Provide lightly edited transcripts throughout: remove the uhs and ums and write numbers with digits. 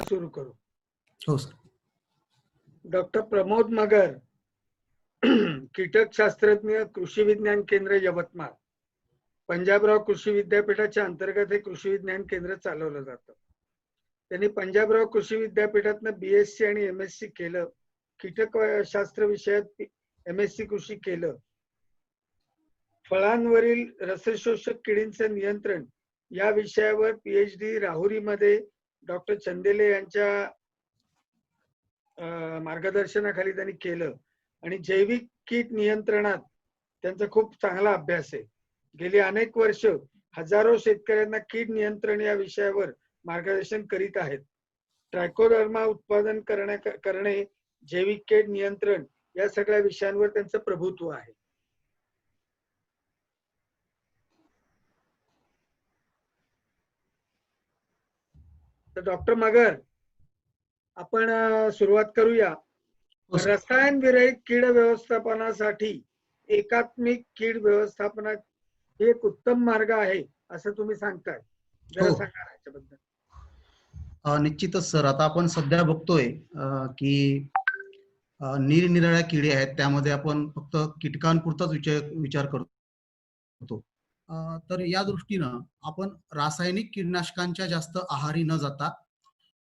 सुरू करू. हो सर. डॉक्टर प्रमोद मगर, कीटकशास्त्रज्ञ, कृषी विज्ञान केंद्र यवतमाळ, पंजाबराव कृषी विद्यापीठाच्या अंतर्गत हे कृषी विज्ञान केंद्र चालवलं जातं. त्यांनी पंजाबराव कृषी विद्यापीठातनं BSc आणि MSc केलं. कीटकशास्त्र विषयात MSc कृषी केलं. फळांवरील रसशोषक किडींचं नियंत्रण या विषयावर PhD राहुरीमध्ये डॉक्टर चंदेले यांच्या मार्गदर्शनाखाली त्यांनी केलं आणि जैविक कीट नियंत्रणात त्यांचा खूप चांगला अभ्यास आहे. गेली अनेक वर्ष हजारो शेतकऱ्यांना कीड नियंत्रण या विषयावर मार्गदर्शन करीत आहेत. ट्रायकोडर्मा उत्पादन करणे, जैविक कीड नियंत्रण या सगळ्या विषयांवर त्यांचं प्रभुत्व आहे. तर डॉक्टर मगर, आपण सुरुवात करूया. रसायन विरहित कीड व्यवस्थापनासाठी एकात्मिक कीड व्यवस्थापना हे एक उत्तम मार्ग आहे असं तुम्ही सांगताय. जरा सांगा याच्याबद्दल. निश्चितच सर. आता आपण सध्या बघतोय की निरनिराळ्या किडे आहेत, त्यामध्ये आपण फक्त कीटकांपुरताच विचार करतो. तर या दृष्टीनं आपण रासायनिक कीटकनाशकांच्या जास्त आहारी न जाता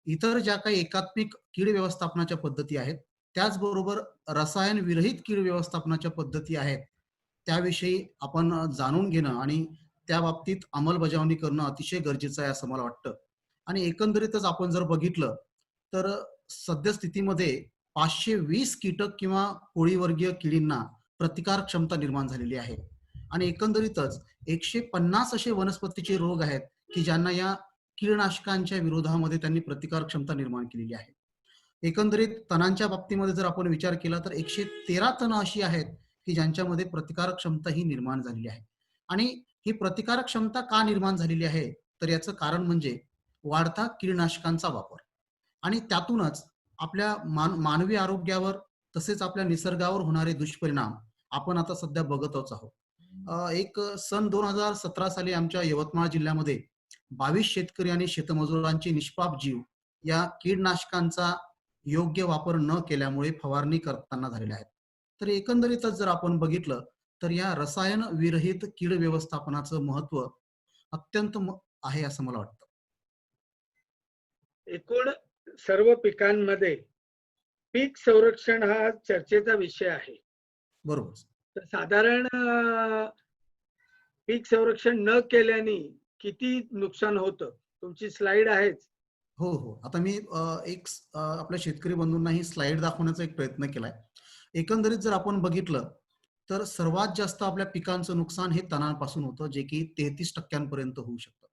इतर ज्या काही एकात्मिक कीड व्यवस्थापनाच्या पद्धती आहेत, त्याचबरोबर रसायन विरहित कीड व्यवस्थापनाच्या पद्धती आहेत, त्याविषयी आपण जाणून घेणं आणि त्या बाबतीत अंमलबजावणी करणं अतिशय गरजेचं आहे असं मला वाटतं. आणि एकंदरीतच आपण जर बघितलं तर सद्यस्थितीमध्ये 520 कीटक किंवा कोळीवर्गीय किडींना प्रतिकार क्षमता निर्माण झालेली आहे. आणि एकंदरीतच 150 असे वनस्पतीचे रोग आहेत की ज्यांना या कीटकनाशकांच्या विरोधामध्ये त्यांनी प्रतिकार क्षमता निर्माण केलेली आहे. एकंदरीत तणांच्या बाबतीमध्ये जर आपण विचार केला तर 113 तण अशी आहेत की ज्यांच्यामध्ये प्रतिकारक क्षमता ही निर्माण झालेली आहे. आणि ही प्रतिकारक क्षमता का निर्माण झालेली आहे तर याचं कारण म्हणजे वाढता कीटकनाशकांचा वापर. आणि त्यातूनच आपल्या मानवी आरोग्यावर तसेच आपल्या निसर्गावर होणारे दुष्परिणाम आपण आता सध्या बघतच आहोत. एक सन 2017 साली आमच्या यवतमाळ जिल्ह्यामध्ये 22 शेतकरी आणि शेतमजुरांचे निष्पाप जीव या कीटकनाशकांचा योग्य वापर न केल्यामुळे फवारणी करताना झालेले आहेत. तर एकंदरीतच जर आपण बघितलं तर या रसायन विरहित कीड व्यवस्थापनाचं महत्व अत्यंत आहे असं मला वाटतं. एकूण सर्व पिकांमध्ये पीक संरक्षण हा चर्चेचा विषय आहे. बरोबर. तर साधारण पीक संरक्षण न केल्याने किती नुकसान होतं? तुमची स्लाइड आहेच. हो हो. आता मी एक आपल्या शेतकरी बंधूंना ही स्लाइड दाखवण्याचा एक प्रयत्न केलाय. एकंदरीत जर आपण बघितलं तर सर्वात जास्त आपल्या पिकांचं नुकसान हे तणांपासून होतं, जे की 33% होऊ शकतं.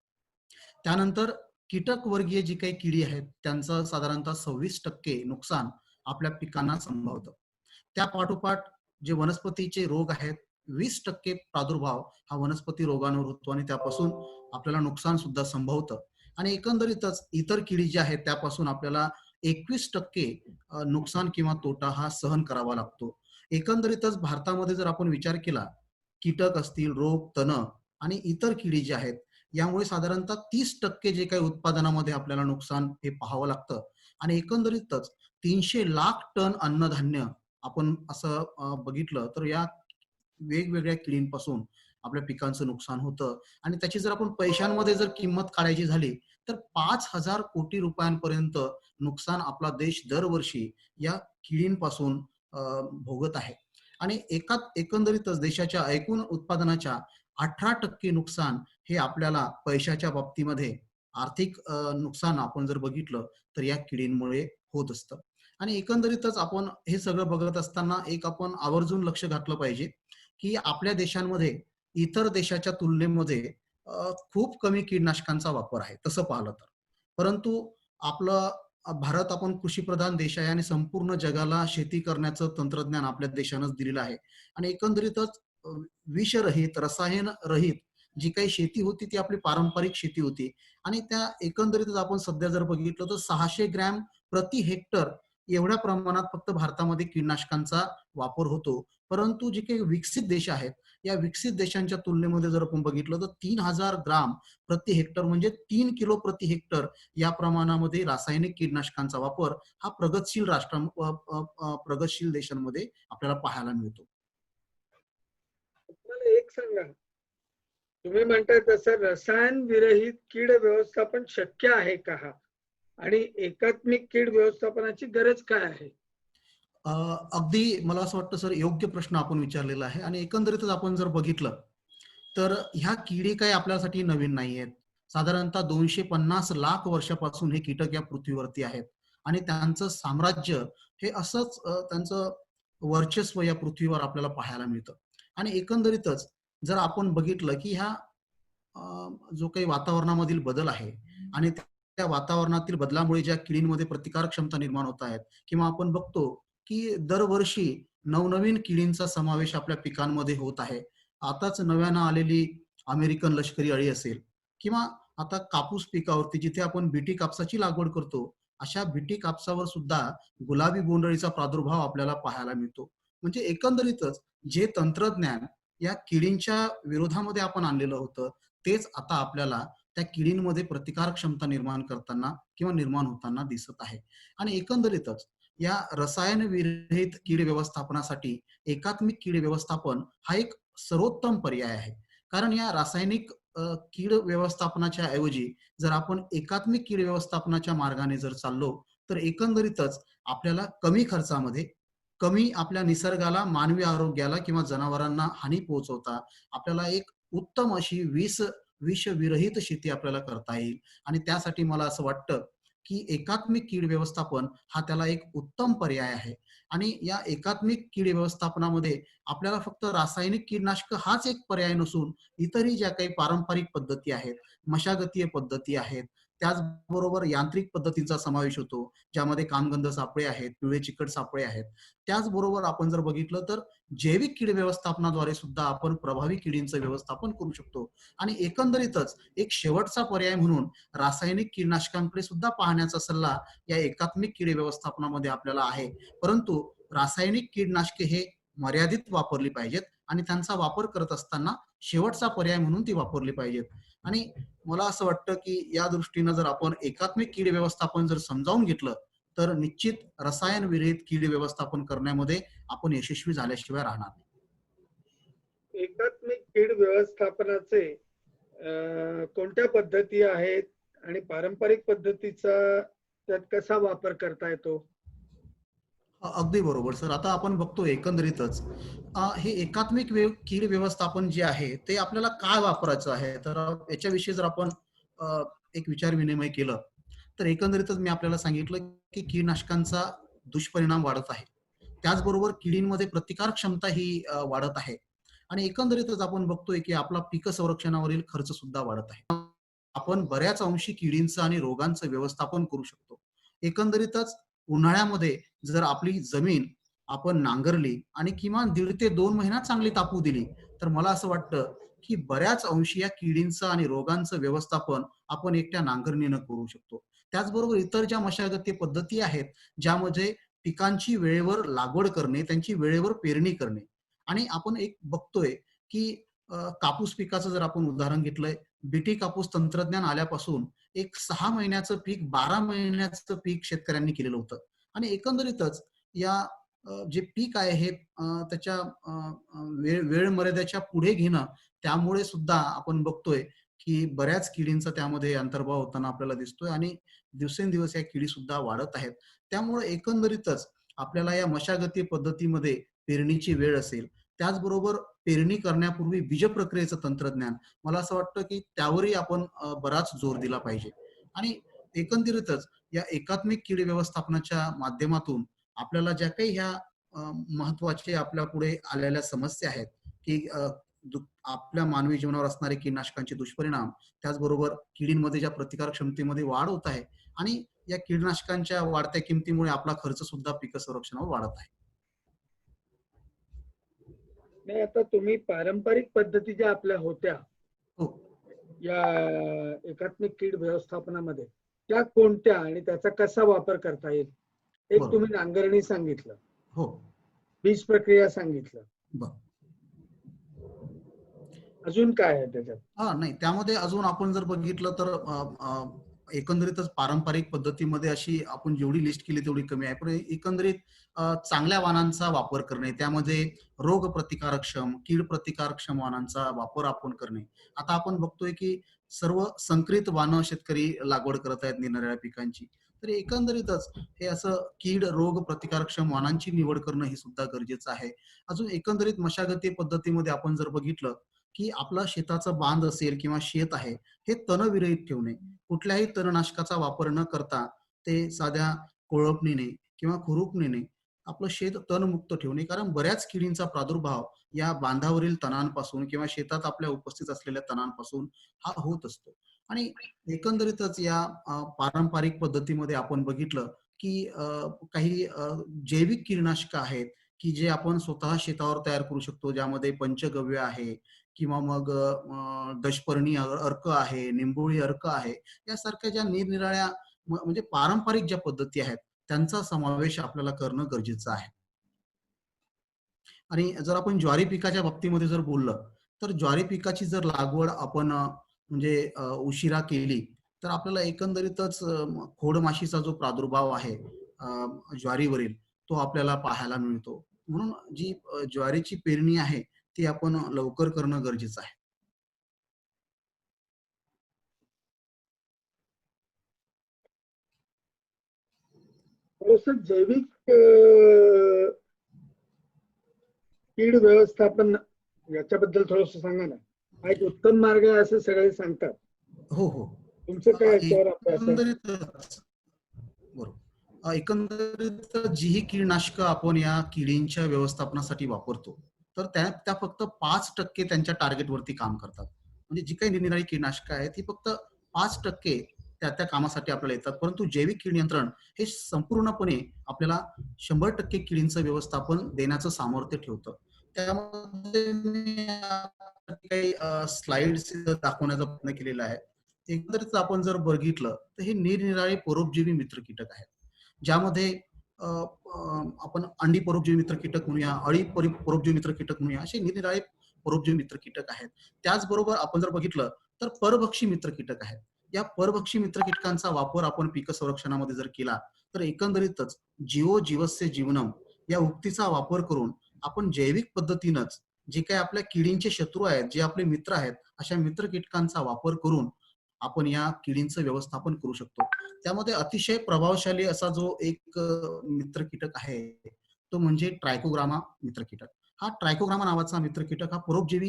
त्यानंतर कीटक वर्गीय जी काही किडी आहेत त्यांचं साधारणतः 26% नुकसान आपल्या पिकांना संभवतं. त्या पाठोपाठ जे वनस्पतीचे रोग आहेत 20% प्रादुर्भाव हा वनस्पती रोगांवर होतो आणि त्यापासून आपल्याला नुकसान सुद्धा संभवतं. आणि एकंदरीतच इतर किडी ज्या आहेत त्यापासून आपल्याला 21% नुकसान किंवा तोटा हा सहन करावा लागतो. एकंदरीतच भारतामध्ये जर आपण विचार केला, कीटक असतील, रोग, तण आणि इतर किडी जे आहेत यामुळे साधारणतः 30% जे काही उत्पादनामध्ये आपल्याला नुकसान हे पाहावं लागतं. आणि एकंदरीतच 300 लाख टन अन्नधान्य आपण असं बघितलं तर या वेगवेगळ्या किडींपासून आपल्या पिकांचं नुकसान होतं. आणि त्याची जर आपण पैशांमध्ये जर किंमत काढायची झाली तर 5,000 कोटी रुपयांपर्यंत नुकसान आपला देश दरवर्षी या किडींपासून भोगत आहे. आणि एकंदरीतच देशाच्या एकूण उत्पादनाच्या 18% नुकसान हे आपल्याला पैशाच्या बाबतीमध्ये आर्थिक नुकसान आपण जर बघितलं तर या किडींमुळे होत असतं. आणि एकंदरीतच आपण हे सगळं बघत असताना एक आपण आवर्जून लक्ष घातलं पाहिजे की आपल्या देशांमध्ये इतर देशाच्या तुलनेमध्ये खूप कमी कीटकनाशकांचा वापर आहे तसं पाहिलं तर. परंतु आपलं भारत आपण कृषीप्रधान देश आहे आणि संपूर्ण जगाला शेती करण्याचं तंत्रज्ञान आपल्या देशानंच दिलेलं आहे. आणि एकंदरीतच विषरहित, रसायन रहित जी काही शेती होती ती आपली पारंपरिक शेती होती. आणि त्या एकंदरीतच आपण सध्या जर बघितलं तर 600 ग्रॅम प्रति हेक्टर एवढ्या प्रमाणात फक्त भारतामध्ये कीटकनाशकांचा वापर होतो. परंतु जे काही विकसित देश आहेत, या विकसित देशांच्या तुलनेमध्ये जर आपण बघितलं तर 3000 ग्राम प्रति हेक्टर म्हणजे 3 किलो प्रति हेक्टर या प्रमाणामध्ये रासायनिक कीटकनाशकांचा वापर हा प्रगतशील देशांमध्ये आपल्याला पाहायला मिळतो. मला एक सांगा, तुम्ही म्हणताय तसं रसायन विरहित कीड व्यवस्थापन शक्य आहे का हा? आणि एकात्मिक कीड व्यवस्थापनाची गरज काय आहे? अगदी मला असं वाटतं सर, योग्य प्रश्न आपण विचारलेला आहे आणि एकंदरीतच आपण जर बघितलं तर ह्या किडी काही आपल्यासाठी नवीन नाही आहेत. साधारणतः 250 लाख वर्षापासून हे कीटक या पृथ्वीवरती आहेत आणि त्यांचं साम्राज्य हे असंच त्यांचं वर्चस्व या पृथ्वीवर आपल्याला पाहायला मिळतं. आणि एकंदरीतच जर आपण बघितलं की ह्या जो काही वातावरणामधील बदल आहे आणि त्या वातावरणातील बदलामुळे ज्या किडींमध्ये प्रतिकारक क्षमता निर्माण होत आहेत किंवा आपण बघतो की दरवर्षी नवनवीन किडींचा समावेश आपल्या पिकांमध्ये होत आहे. आताच नव्यानं आलेली अमेरिकन लष्करी अळी असेल किंवा आता कापूस पिकावरती जिथे आपण बीटी कापसाची लागवड करतो, अशा बीटी कापसावर सुद्धा गुलाबी बोंडअळीचा प्रादुर्भाव आपल्याला पाहायला मिळतो. म्हणजे एकंदरीतच जे तंत्रज्ञान या किडींच्या विरोधामध्ये आपण आणलेलं होतं, तेच आता आपल्याला त्या किडींमध्ये प्रतिकारक क्षमता निर्माण करताना किंवा निर्माण होताना दिसत आहे. आणि एकंदरीतच या रसायन विरहित कीड व्यवस्थापनासाठी एकात्मिक कीड व्यवस्थापन हा एक सर्वोत्तम पर्याय आहे. कारण या रासायनिक कीड व्यवस्थापनाच्या ऐवजी जर आपण एकात्मिक कीड व्यवस्थापनाच्या मार्गाने जर चाललो, तर एकंदरीतच आपल्याला कमी खर्चामध्ये, कमी आपल्या निसर्गाला, मानवी आरोग्याला किंवा जनावरांना हानी पोहोचवता आपल्याला एक उत्तम अशी विषविरहित शेती आपल्याला करता येईल. आणि त्यासाठी मला असं वाटतं की एकात्मिक कीड व्यवस्थापन हा त्याला एक उत्तम पर्याय आहे. आणि या एकात्मिक कीड व्यवस्थापनामध्ये आपल्याला फक्त रासायनिक कीटकनाशक हाच एक पर्याय नसून इतरही ज्या काही पारंपरिक पद्धती आहेत, मशागतीय पद्धती आहेत, त्याचबरोबर यांत्रिक पद्धतींचा समावेश होतो, ज्यामध्ये कामगंध सापळे आहेत, पिवळे चिकट सापळे आहेत. त्याचबरोबर आपण जर बघितलं तर जैविक कीड व्यवस्थापनाद्वारे सुद्धा आपण प्रभावी किडींचं व्यवस्थापन करू शकतो. आणि एकंदरीतच एक शेवटचा पर्याय म्हणून रासायनिक कीटकनाशकांकडे सुद्धा पाहण्याचा सल्ला या एकात्मिक कीड व्यवस्थापनामध्ये आपल्याला आहे. परंतु रासायनिक कीटकनाशके हे मर्यादित वापरली पाहिजेत आणि त्यांचा वापर करत असताना शेवटचा पर्याय म्हणून ती वापरली पाहिजेत. आणि मला असं वाटतं की या दृष्टीनं जर आपण एकात्मिक कीड व्यवस्थापन जर समजावून घेतलं तर निश्चित रसायन विरहित कीड व्यवस्थापन करण्यामध्ये आपण यशस्वी झाल्याशिवाय राहणार नाही. एकात्मिक कीड व्यवस्थापनाचे कोणत्या पद्धती आहेत आणि पारंपरिक पद्धतीचा त्यात कसा वापर करता येतो? अगदी बरोबर सर. आता आपण बघतो एकंदरीतच हे एकात्मिक कीड व्यवस्थापन जे आहे ते आपल्याला काय वापरायचं आहे, तर याच्याविषयी जर आपण एक विचार विनिमय केलं तर एकंदरीतच मी आपल्याला सांगितलं की कीटकनाशकांचा दुष्परिणाम वाढत आहे. त्याचबरोबर किडींमध्ये प्रतिकार क्षमता ही वाढत आहे. आणि एकंदरीतच आपण बघतोय की आपला पीक संरक्षणावरील खर्च सुद्धा वाढत आहे. आपण बऱ्याच अंशी किडींचं आणि रोगांचं व्यवस्थापन करू शकतो. एकंदरीतच उन्हाळ्यामध्ये जर आपली जमीन आपण नांगरली आणि किमान 1.5 ते 2 महिन्यात चांगली तापू दिली, तर मला असं वाटतं की बऱ्याच अंशी या किडींचं आणि रोगांचं व्यवस्थापन आपण एकट्या नांगरणीनं करू शकतो. त्याचबरोबर इतर ज्या मशागती पद्धती आहेत, ज्यामध्ये पिकांची वेळेवर लागवड करणे, त्यांची वेळेवर पेरणी करणे. आणि आपण एक बघतोय की कापूस पिकाचं जर आपण उदाहरण घेतलंय, बीटी कापूस तंत्रज्ञान आल्यापासून एक 6 महिन्याचं पीक 12 महिन्याचं पीक शेतकऱ्यांनी केलेलं होतं. आणि एकंदरीतच या जे पीक आहे हे त्याच्या वेळ मर्यादेच्या पुढे घेणं, त्यामुळे सुद्धा आपण बघतोय की बऱ्याच किडींचा त्यामध्ये अंतर्भाव होताना आपल्याला दिसतोय आणि दिवसेंदिवस या किडी सुद्धा वाढत आहेत. त्यामुळे एकंदरीतच आपल्याला या मशागती पद्धतीमध्ये पेरणीची वेळ असेल, त्याचबरोबर पेरणी करण्यापूर्वी बीज प्रक्रियेचं तंत्रज्ञान, मला असं वाटतं की त्यावरही आपण बराच जोर दिला पाहिजे. आणि एकंदरीतच या एकात्मिक कीड व्यवस्थापनाच्या माध्यमातून आपल्याला ज्या काही ह्या महत्वाचे आपल्या पुढे आलेल्या समस्या आहेत की आपल्या मानवी जीवनावर असणारे कीटकनाशकांचे दुष्परिणाम, त्याचबरोबर किडींमध्ये ज्या प्रतिकार क्षमतेमध्ये वाढ होत आहे आणि या कीटकनाशकांच्या वाढत्या किमतीमुळे आपला खर्च सुद्धा पीक संरक्षणावर वाढत आहे. नाही, आता तुम्ही पारंपरिक पद्धती ज्या आपल्या होत्या हो. या एकात्मिक कीड व्यवस्थापनामध्ये, त्या कोणत्या आणि त्याचा कसा वापर करता येईल? एक बरोबर. तुम्ही नांगरणी सांगितलं, हो. बीज प्रक्रिया सांगितलं, बर. अजून काय आहे त्याच्यात? नाही, त्यामध्ये अजून आपण जर बघितलं तर एकंदरीतच पारंपरिक पद्धतीमध्ये अशी आपण जेवढी लिस्ट केली तेवढी कमी आहे. पण एकंदरीत चांगल्या वाणांचा वापर करणे, त्यामध्ये रोग प्रतिकारक्षम, कीड प्रतिकारक्षम वाणांचा वापर आपण करणे. आता आपण बघतोय की सर्व संकरित वाणं शेतकरी लागवड करत आहेत निरनिराळ्या पिकांची. तर एकंदरीतच हे असं कीड रोग प्रतिकारक्षम वाणांची निवड करणं हे सुद्धा गरजेचं आहे. अजून एकंदरीत मशागती पद्धतीमध्ये आपण जर बघितलं की आपला शेताचा बांध असेल किंवा शेत आहे हे तणविरहित ठेवणे, कुठल्याही तणनाशकाचा वापर न करता ते साध्या कोळपणीने किंवा खुरपणीने आपलं शेत तणमुक्त ठेवणे. कारण बऱ्याच किडींचा प्रादुर्भाव या बांधावरील तणांपासून किंवा शेतात आपल्या उपस्थित असलेल्या तणांपासून हा होत असतो. आणि एकंदरीतच या पारंपरिक पद्धतीमध्ये आपण बघितलं की काही जैविक कीटकनाशक आहेत की जे आपण स्वतः शेतावर तयार करू शकतो, ज्यामध्ये पंचगव्य आहे किंवा मग दशपर्णी अर्क आहे, निंबोळी अर्क आहे, यासारख्या ज्या निरनिराळ्या म्हणजे पारंपरिक ज्या पद्धती आहेत त्यांचा समावेश आपल्याला करणं गरजेचं आहे. आणि जर आपण ज्वारी पिकाच्या बाबतीमध्ये जर बोललं तर ज्वारी पिकाची जर लागवड आपण म्हणजे उशिरा केली तर आपल्याला एकंदरीतच खोडमाशीचा जो प्रादुर्भाव आहे ज्वारीवरील तो आपल्याला पाहायला मिळतो. म्हणून जी ज्वारीची पेरणी आहे ती आपण लवकर करणं गरजेचं आहे. थोडंसं जैविक कीड व्यवस्थापन याच्याबद्दल थोडस सांगा ना. हा एक उत्तम मार्ग आहे असं सगळे सांगतात. हो हो. तुमचं काय याच्यावर अभ्यास आहे? एकंदरीतच बरोबर. एकंदरीत जी ही कीटकनाशकं आपण या किडींच्या व्यवस्थापनासाठी वापरतो तर त्या त्या फक्त 5% त्यांच्या टार्गेटवरती काम करतात. म्हणजे जी काही निरनिराळी कीटकनाशकं आहेत ही फक्त 5% त्या त्या कामासाठी आपल्याला येतात. परंतु जैविक कीड नियंत्रण हे संपूर्णपणे आपल्याला 100% किडींचं व्यवस्थापन देण्याचं सामर्थ्य ठेवतं. त्यामध्ये मी काही स्लाइड्स दाखवण्याचा प्रयत्न केलेला आहे. एकंदरीत आपण जर बघितलं तर हे निरनिराळे परोपजीवी मित्र कीटक आहेत, ज्यामध्ये आपण अंडी परोपजीवी मित्र कीटक म्हणूया, अळी परोपजीवी मित्र कीटक म्हणूया, असे निरनिराळे परोपजीवी मित्र कीटक आहेत. त्याचबरोबर आपण जर बघितलं तर परभक्षी मित्र कीटक आहेत. या परभक्षी मित्र कीटकांचा वापर आपण पीक संरक्षणामध्ये जर केला तर एकंदरीतच जीवो जीवस्य जीवनम या उक्तीचा वापर करून आपण जैविक पद्धतीनंच जे काही आपल्या किडींचे शत्रू आहेत, जे आपले मित्र आहेत, अशा मित्र कीटकांचा वापर करून आपण या किडींचं व्यवस्थापन करू शकतो. त्यामध्ये अतिशय प्रभावशाली असा जो एक मित्र कीटक आहे तो म्हणजे ट्रायकोग्रामा मित्र कीटक. हा ट्रायकोग्रामा नावाचा मित्र कीटक हा परोपजीवी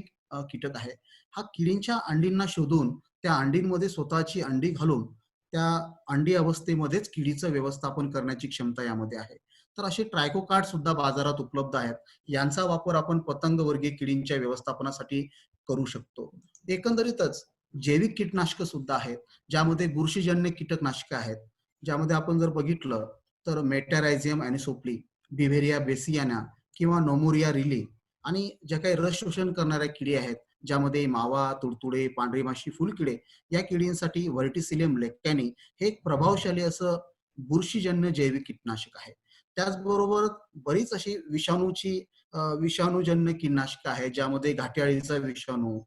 कीटक आहे. हा किडींच्या अंडींना शोधून त्या अंडींमध्ये स्वतःची अंडी घालून त्या अंडी अवस्थेमध्येच किडीचं व्यवस्थापन करण्याची क्षमता यामध्ये आहे. तर असे ट्रायकोकार्ड सुद्धा बाजारात उपलब्ध आहेत. यांचा वापर आपण पतंगवर्गीय किडींच्या व्यवस्थापनासाठी करू शकतो. एकंदरीतच जैविक कीटकनाशक सुद्धा आहेत, ज्यामध्ये बुरशीजन्य कीटकनाशक आहेत, ज्यामध्ये आपण जर बघितलं तर मेटॅरायझियम अॅनिसोप्ली, बिव्हेरिया बेसियाना किंवा नोमोरिया रिली आणि ज्या काही रस शोषण करणाऱ्या किडी आहेत, ज्यामध्ये मावा, तुडतुडे, पांढरी माशी, फुलकिडे या किडींसाठी व्हर्टिसिलियम लेक्टॅनी हे एक प्रभावशाली असं बुरशीजन्य जैविक कीटकनाशक आहे. त्याचबरोबर बरीच अशी विषाणूजन्य कीटकनाशक आहेत, ज्यामध्ये घाटी अळीचा विषाणू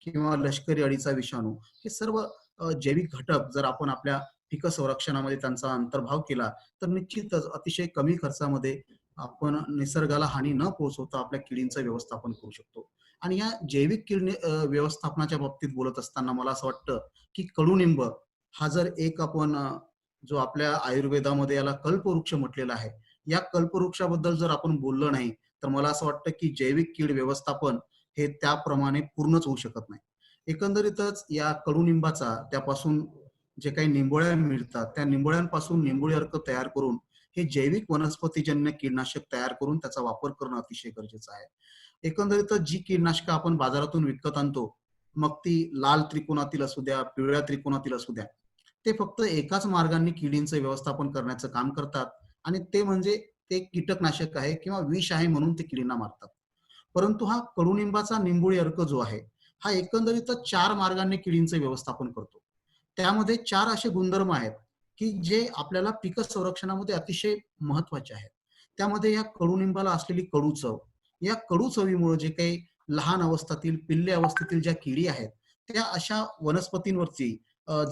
किंवा लष्करी अळीचा विषाणू हे सर्व जैविक घटक जर आपण आपल्या पीक संरक्षणामध्ये त्यांचा अंतर्भाव केला तर निश्चितच अतिशय कमी खर्चामध्ये आपण निसर्गाला हानी न पोहोचवता आपल्या किडींचं व्यवस्थापन करू शकतो. आणि या जैविक कीड व्यवस्थापनाच्या बाबतीत बोलत असताना मला असं वाटतं की कडुनिंब हा जर एक आपण जो आपल्या आयुर्वेदामध्ये याला कल्पवृक्ष म्हटलेला आहे, या कल्पवृक्षाबद्दल जर आपण बोललो नाही तर मला असं वाटतं की जैविक कीड व्यवस्थापन हे त्याप्रमाणे पूर्णच होऊ शकत नाही. एकंदरीतच या कडुनिंबाचा त्यापासून जे काही निंबोळ्या मिळतात त्या निंबोळ्यांपासून निंबोळी अर्क तयार करून हे जैविक वनस्पतीजन्य कीटनाशक तयार करून त्याचा वापर करणं अतिशय गरजेचं आहे. एकंदरीतच जी कीटनाशकं आपण बाजारातून विकत आणतो, मग ती लाल त्रिकोणातील असू द्या, पिवळ्या त्रिकोणातील असू द्या, ते फक्त एकाच मार्गाने किडींचं व्यवस्थापन करण्याचं काम करतात आणि ते म्हणजे ते कीटकनाशक आहे किंवा विष आहे म्हणून ते किडींना मारतात. परंतु हा कडुनिंबाचा निंबोळी अर्क जो आहे हा एकंदरीतच 4 मार्गाने किडींचं व्यवस्थापन करतो. त्यामध्ये 4 असे गुणधर्म आहेत की जे आपल्याला पीक संरक्षणामध्ये अतिशय महत्वाचे आहेत. त्यामध्ये या कडुनिंबाला असलेली कडू चव, या कडू चवीमुळे जे काही लहान अवस्थेतील पिल्ले अवस्थेतील ज्या किडी आहेत त्या अशा वनस्पतींवरती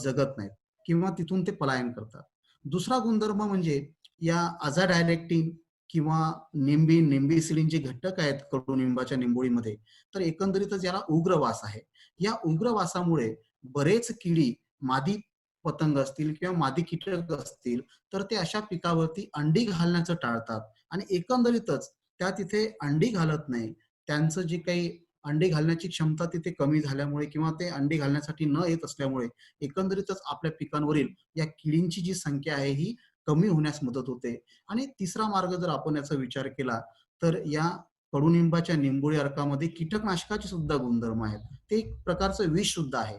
जगत नाहीत किंवा तिथून ते पलायन करतात. दुसरा गुणधर्म म्हणजे या अझाडायरेक्टिन किंवा निंबीन, निंबिसिडिन जे घटक आहेत कडुनिंबाच्या निंबोळीमध्ये, तर एकंदरीतच याला उग्र वास आहे. या उग्र वासामुळे बरेच किडी, मादी पतंग असतील किंवा मादी कीटक असतील, तर ते अशा पिकावरती अंडी घालण्याचं टाळतात आणि एकंदरीतच त्या तिथे अंडी घालत नाही. त्यांचं जे काही अंडी घालण्याची क्षमता तिथे कमी झाल्यामुळे किंवा ते अंडी घालण्यासाठी न येत असल्यामुळे एकंदरीतच आपल्या पिकांवरील या किडींची जी संख्या आहे ही कमी होण्यास मदत होते. आणि तिसरा मार्ग जर आपण याचा विचार केला तर या कडुनिंबाच्या निंबोळी अर्कामध्ये कीटकनाशकाचे सुद्धा गुणधर्म आहेत. ते एक प्रकारचं विष सुद्धा आहे.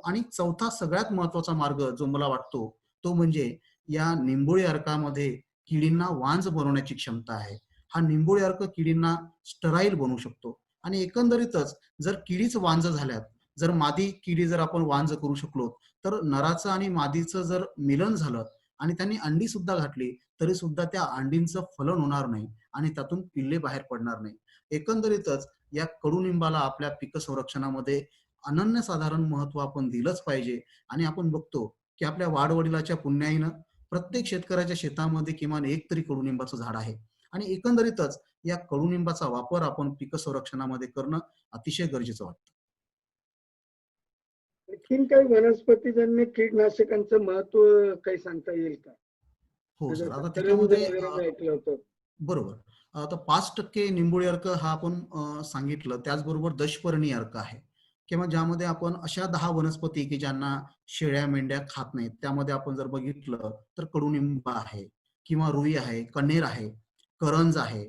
आणि चौथा सगळ्यात महत्वाचा मार्ग जो मला वाटतो तो म्हणजे या निंबोळी अर्कामध्ये किडींना वांज बनवण्याची क्षमता आहे. हा निंबोळी अर्क किडींना स्टराईल बनवू शकतो आणि एकंदरीतच जर किडीच वांज झाल्यात, जर मादी किडी जर आपण वांज करू शकलो, तर नराचं आणि मादीचं जर मिलन झालं आणि त्यांनी अंडी सुद्धा घातली तरी सुद्धा त्या अंडींचं फलन होणार नाही आणि त्यातून पिल्ले बाहेर पडणार नाही. एकंदरीतच या कडुनिंबाला आपल्या पीक संरक्षणामध्ये अनन्यसाधारण महत्व आपण दिलंच पाहिजे. आणि आपण बघतो की आपल्या वाडवडिलाच्या पुण्याईनं प्रत्येक शेतकऱ्याच्या शेतामध्ये किमान एक तरी कडुनिंबाचं झाड आहे आणि एकंदरीतच या कडुनिंबाचा वापर आपण पीक संरक्षणामध्ये करणं अतिशय गरजेचं वाटतं. आणखीन काही वनस्पतीजन्य कीटनाशकांचं महत्व काही सांगता येईल का? हो सर, आता शेतकऱ्यांनी त्याच्यामध्ये वगैरे मी ऐकलं होतं. बरोबर. आता 5% निंबोळी अर्क हा आपण सांगितलं. त्याचबरोबर दशपर्णी अर्क आहे किंवा ज्यामध्ये आपण अशा 10 वनस्पती की ज्यांना शेळ्या मेंढ्या खात नाहीत, त्यामध्ये आपण जर बघितलं तर कडुनिंब आहे किंवा रुई आहे, कण्हेर आहे, करंज आहे.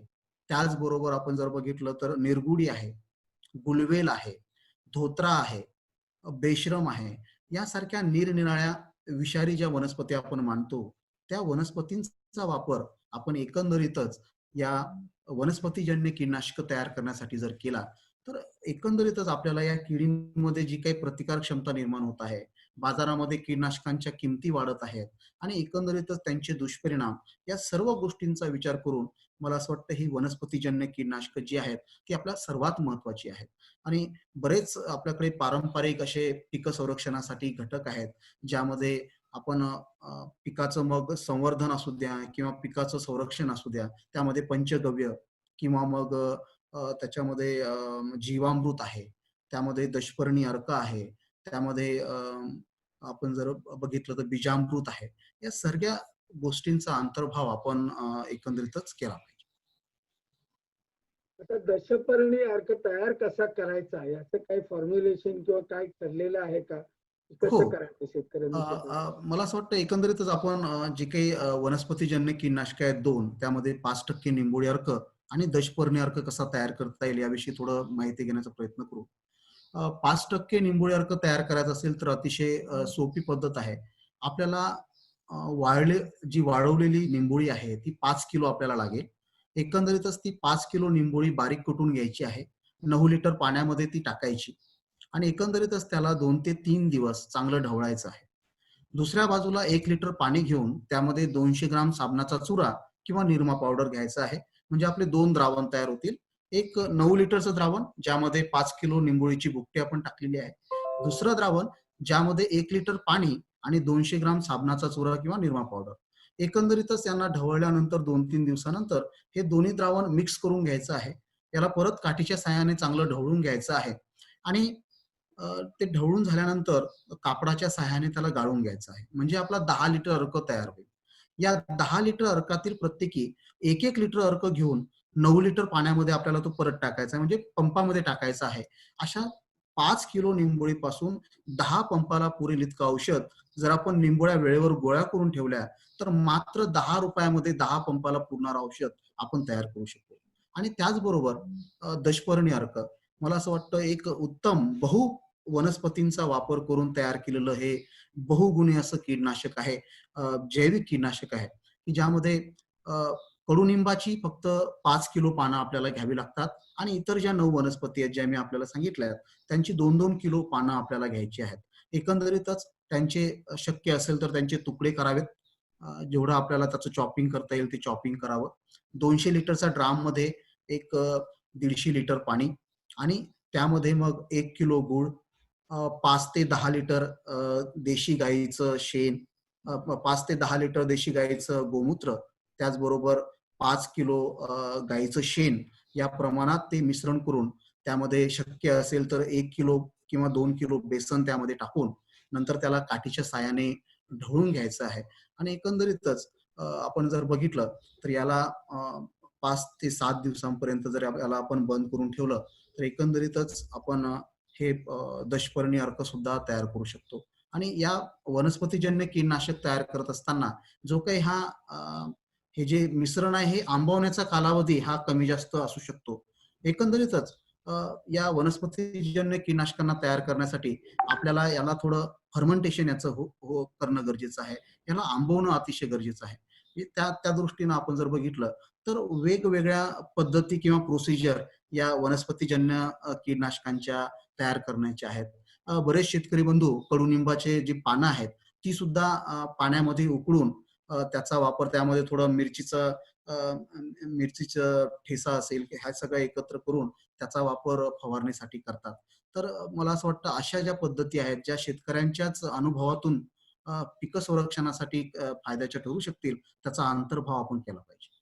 त्याचबरोबर आपण जर बघितलं तर निरगुडी आहे, गुलवेल आहे, धोत्रा आहे, बेशरम आहे. यासारख्या निरनिराळ्या विषारी ज्या वनस्पती आपण मानतो, त्या वनस्पतींचा वापर आपण एकंदरीतच या वनस्पतीजन्य कीटकनाशक तयार करण्यासाठी जर केला, तर एकंदरीतच आपल्याला या किडींमध्ये जी काही प्रतिकार क्षमता निर्माण होत आहे, बाजारामध्ये कीटकनाशकांच्या किमती वाढत आहेत आणि एकंदरीतच त्यांचे दुष्परिणाम, या सर्व गोष्टींचा विचार करून मला असं वाटतं ही वनस्पतीजन्य कीटकनाशक जी आहेत ती आपल्या सर्वात महत्वाची आहेत. आणि बरेच आपल्याकडे पारंपरिक असे पीक संरक्षणासाठी घटक आहेत, ज्यामध्ये आपण पिकाचं मग संवर्धन असू द्या किंवा पिकाचं संरक्षण असू द्या, त्यामध्ये पंचगव्य किंवा मग त्याच्यामध्ये जीवामृत आहे, त्यामध्ये दशपर्णी अर्क आहे, त्यामध्ये आपण जर बघितलं तर बीजामृत आहे. या सगळ्या गोष्टींचा अंतर्भाव आपण एकंदरीतच केला पाहिजे. आता दशपर्णी अर्क तयार कसा करायचा याचं काही फॉर्म्युलेशन किंवा काय ठरलेलं आहे का? हो. कसं करायचं अ, शेतकऱ्यांनी ते तयार? मला असं वाटतं एकंदरीतच आपण जे काही वनस्पतीजन्य कीटकनाशक आहेत 2, त्यामध्ये 5% निंबोळी अर्क आणि दशपर्णी अर्क कसा तयार करता येईल याविषयी थोडं माहिती घेण्याचा प्रयत्न करू. 5% निंबोळी अर्क तयार करायचा असेल तर अतिशय सोपी पद्धत आहे. आपल्याला जी वाळवलेली निंबोळी आहे ती 5 किलो आपल्याला लागेल. एकंदरीतच ती 5 किलो निंबोळी बारीक कुटून घ्यायची आहे. 9 लिटर पाण्यामध्ये ती टाकायची आणि एकंदरीतच त्याला 2 ते 3 दिवस चांगलं ढवळायचं आहे. दुसऱ्या बाजूला 1 लिटर पाणी घेऊन त्यामध्ये 200 ग्राम साबणाचा चुरा किंवा निरमा पावडर घ्यायचा आहे. म्हणजे आपले 2 द्रावण तयार होतील. एक 9 लिटरचं द्रावण ज्यामध्ये 5 किलो निंबोळीची भुकटी आपण टाकलेली आहे. दुसरं द्रावण ज्यामध्ये 1 लिटर पाणी आणि 200 ग्राम साबणाचा चुरा किंवा निरमा पावडर. एकंदरीतच यांना ढवळल्यानंतर 2-3 दिवसानंतर हे दोन्ही द्रावण मिक्स करून घ्यायचं आहे. याला परत काठीच्या साहाय्याने चांगलं ढवळून घ्यायचं आहे आणि ते ढवळून झाल्यानंतर कापडाच्या सहाय्याने त्याला गाळून घ्यायचं आहे. म्हणजे आपला 10 लिटर अर्क तयार होईल. या 10 लिटर अर्कातील प्रत्येकी 1-1 लिटर अर्क घेऊन 9 लिटर पाण्यामध्ये आपल्याला तो परत टाकायचा आहे, म्हणजे पंपामध्ये टाकायचा आहे. अशा 5 किलो निंबोळीपासून 10 पंपाला पुरेल इतकं औषध जर आपण निंबोळ्या वेळेवर गोळ्या करून ठेवल्या, तर मात्र ₹10 10 पंपाला पुरणारं औषध आपण तयार करू शकतो. आणि त्याचबरोबर दशपर्णी अर्क मला असं वाटतं एक उत्तम वनस्पतींचा वापर करून तयार केलेलं हे बहुगुणी असं कीटनाशक आहे. जैविक कीटनाशक आहे की ज्यामध्ये अ, कडुनिंबाची फक्त 5 किलो पानं आपल्याला घ्यावी लागतात आणि इतर ज्या 9 वनस्पती आहेत ज्या मी आपल्याला सांगितल्या आहेत त्यांची 2-2 किलो पानं आपल्याला घ्यायची आहेत. एकंदरीतच त्यांचे शक्य असेल तर त्यांचे तुकडे करावेत. जेवढं आपल्याला त्याचं चॉपिंग करता येईल ते चॉपिंग करावं. 200 लिटरचा ड्राममध्ये एक 150 लिटर पाणी आणि त्यामध्ये मग 1 किलो गूळ, 5 ते 10 लिटर देशी गाईचं शेण, 5 ते 10 लिटर देशी गाईचं गोमूत्र, त्याचबरोबर 5 किलो गाईचं शेण या प्रमाणात ते मिश्रण करून त्यामध्ये शक्य असेल तर 1 किलो किंवा 2 किलो बेसन त्यामध्ये टाकून नंतर त्याला काठीच्या साहाय्याने ढवळून घ्यायचं आहे. आणि एकंदरीतच आपण जर बघितलं तर याला 5 ते 7 दिवसांपर्यंत जर याला आपण बंद करून ठेवलं तर एकंदरीतच आपण हे दशपर्णी अर्क सुद्धा तयार करू शकतो. आणि या वनस्पतीजन्य कीटकनाशक तयार करत असताना जो काही हे जे मिश्रण आहे हे आंबवण्याचा कालावधी हा कमी जास्त असू शकतो. एकंदरीतच या वनस्पतीजन्य कीटकनाशकांना तयार करण्यासाठी आपल्याला याला थोडं फर्मेंटेशन याचं करणं गरजेचं आहे. याला आंबवणं अतिशय गरजेचं आहे. त्या त्या दृष्टीनं आपण जर बघितलं तर वेगवेगळ्या पद्धती किंवा प्रोसिजर या वनस्पतीजन्य कीटकनाशकांच्या तयार करण्याच्या आहेत. बरेच शेतकरी बंधू कडुनिंबाचे जी पानं आहेत ती सुद्धा पाण्यामध्ये उकळून त्याचा वापर, त्यामध्ये थोडं मिरचीचं ठेसा असेल ह्या सगळं एकत्र करून त्याचा वापर फवारणीसाठी करतात. तर मला असं वाटतं अशा ज्या पद्धती आहेत ज्या शेतकऱ्यांच्याच अनुभवातून पीक संरक्षणासाठी फायद्याच्या ठरू शकतील त्याचा अंतर्भाव आपण केला पाहिजे.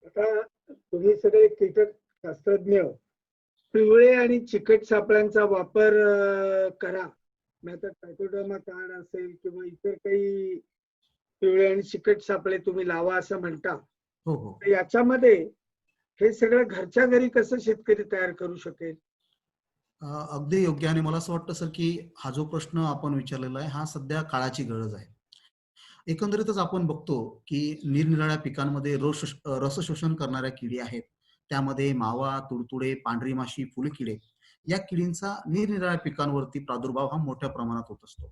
आता तुम्ही सगळे कीटक शास्त्रज्ञ, पिवळे आणि चिकट सापळ्यांचा वापर करा, नाहीतर ट्रायकोडर्मा कार्ड असेल किंवा इतर काही पिवळे आणि चिकट सापळे तुम्ही लावा असं म्हणता. हो हो. तर याच्यामध्ये हे सगळं घरच्या घरी कसं शेतकरी तयार करू शकेल? अगदी योग्य. आणि मला असं वाटतं सर की हा जो प्रश्न आपण विचारलेला आहे हा सध्या काळाची गरज आहे. एकंदरीतच आपण बघतो की निरनिराळ्या पिकांमध्ये रस शोषण करणाऱ्या किडी आहेत. त्यामध्ये मावा, तुडतुडे, पांढरी माशी, फुलकिडे या किडींचा निरनिराळ्या पिकांवरती प्रादुर्भाव हा मोठ्या प्रमाणात होत असतो.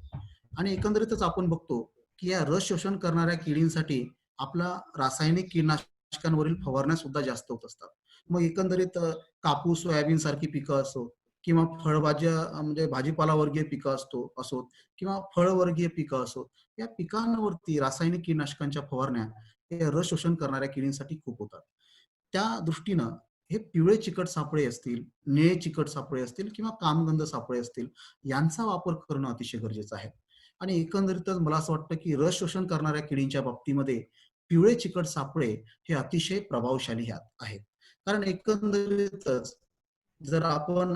आणि एकंदरीतच आपण बघतो की या रस शोषण करणाऱ्या किडींसाठी आपला रासायनिक कीटकनाशकांवरील फवारण्या सुद्धा जास्त होत असतात. मग एकंदरीत कापूस, सोयाबीन सारखी पिकं असो किंवा फळभाज्या म्हणजे भाजीपाला वर्गीय पिकं असोत किंवा फळवर्गीय पिकं असोत, या पिकांवरती रासायनिक कीटकनाशकांच्या फवारण्या हे रस शोषण करणाऱ्या किडींसाठी खूप होतात. त्या दृष्टीनं हे पिवळे चिकट सापळे असतील, निळे चिकट सापळे असतील किंवा कामगंध सापळे असतील, यांचा वापर करणं अतिशय गरजेचं आहे. आणि एकंदरीतच मला असं वाटतं की रस शोषण करणाऱ्या किडींच्या बाबतीमध्ये पिवळे चिकट सापळे हे अतिशय प्रभावशाली आहेत. कारण एकंदरीतच जर आपण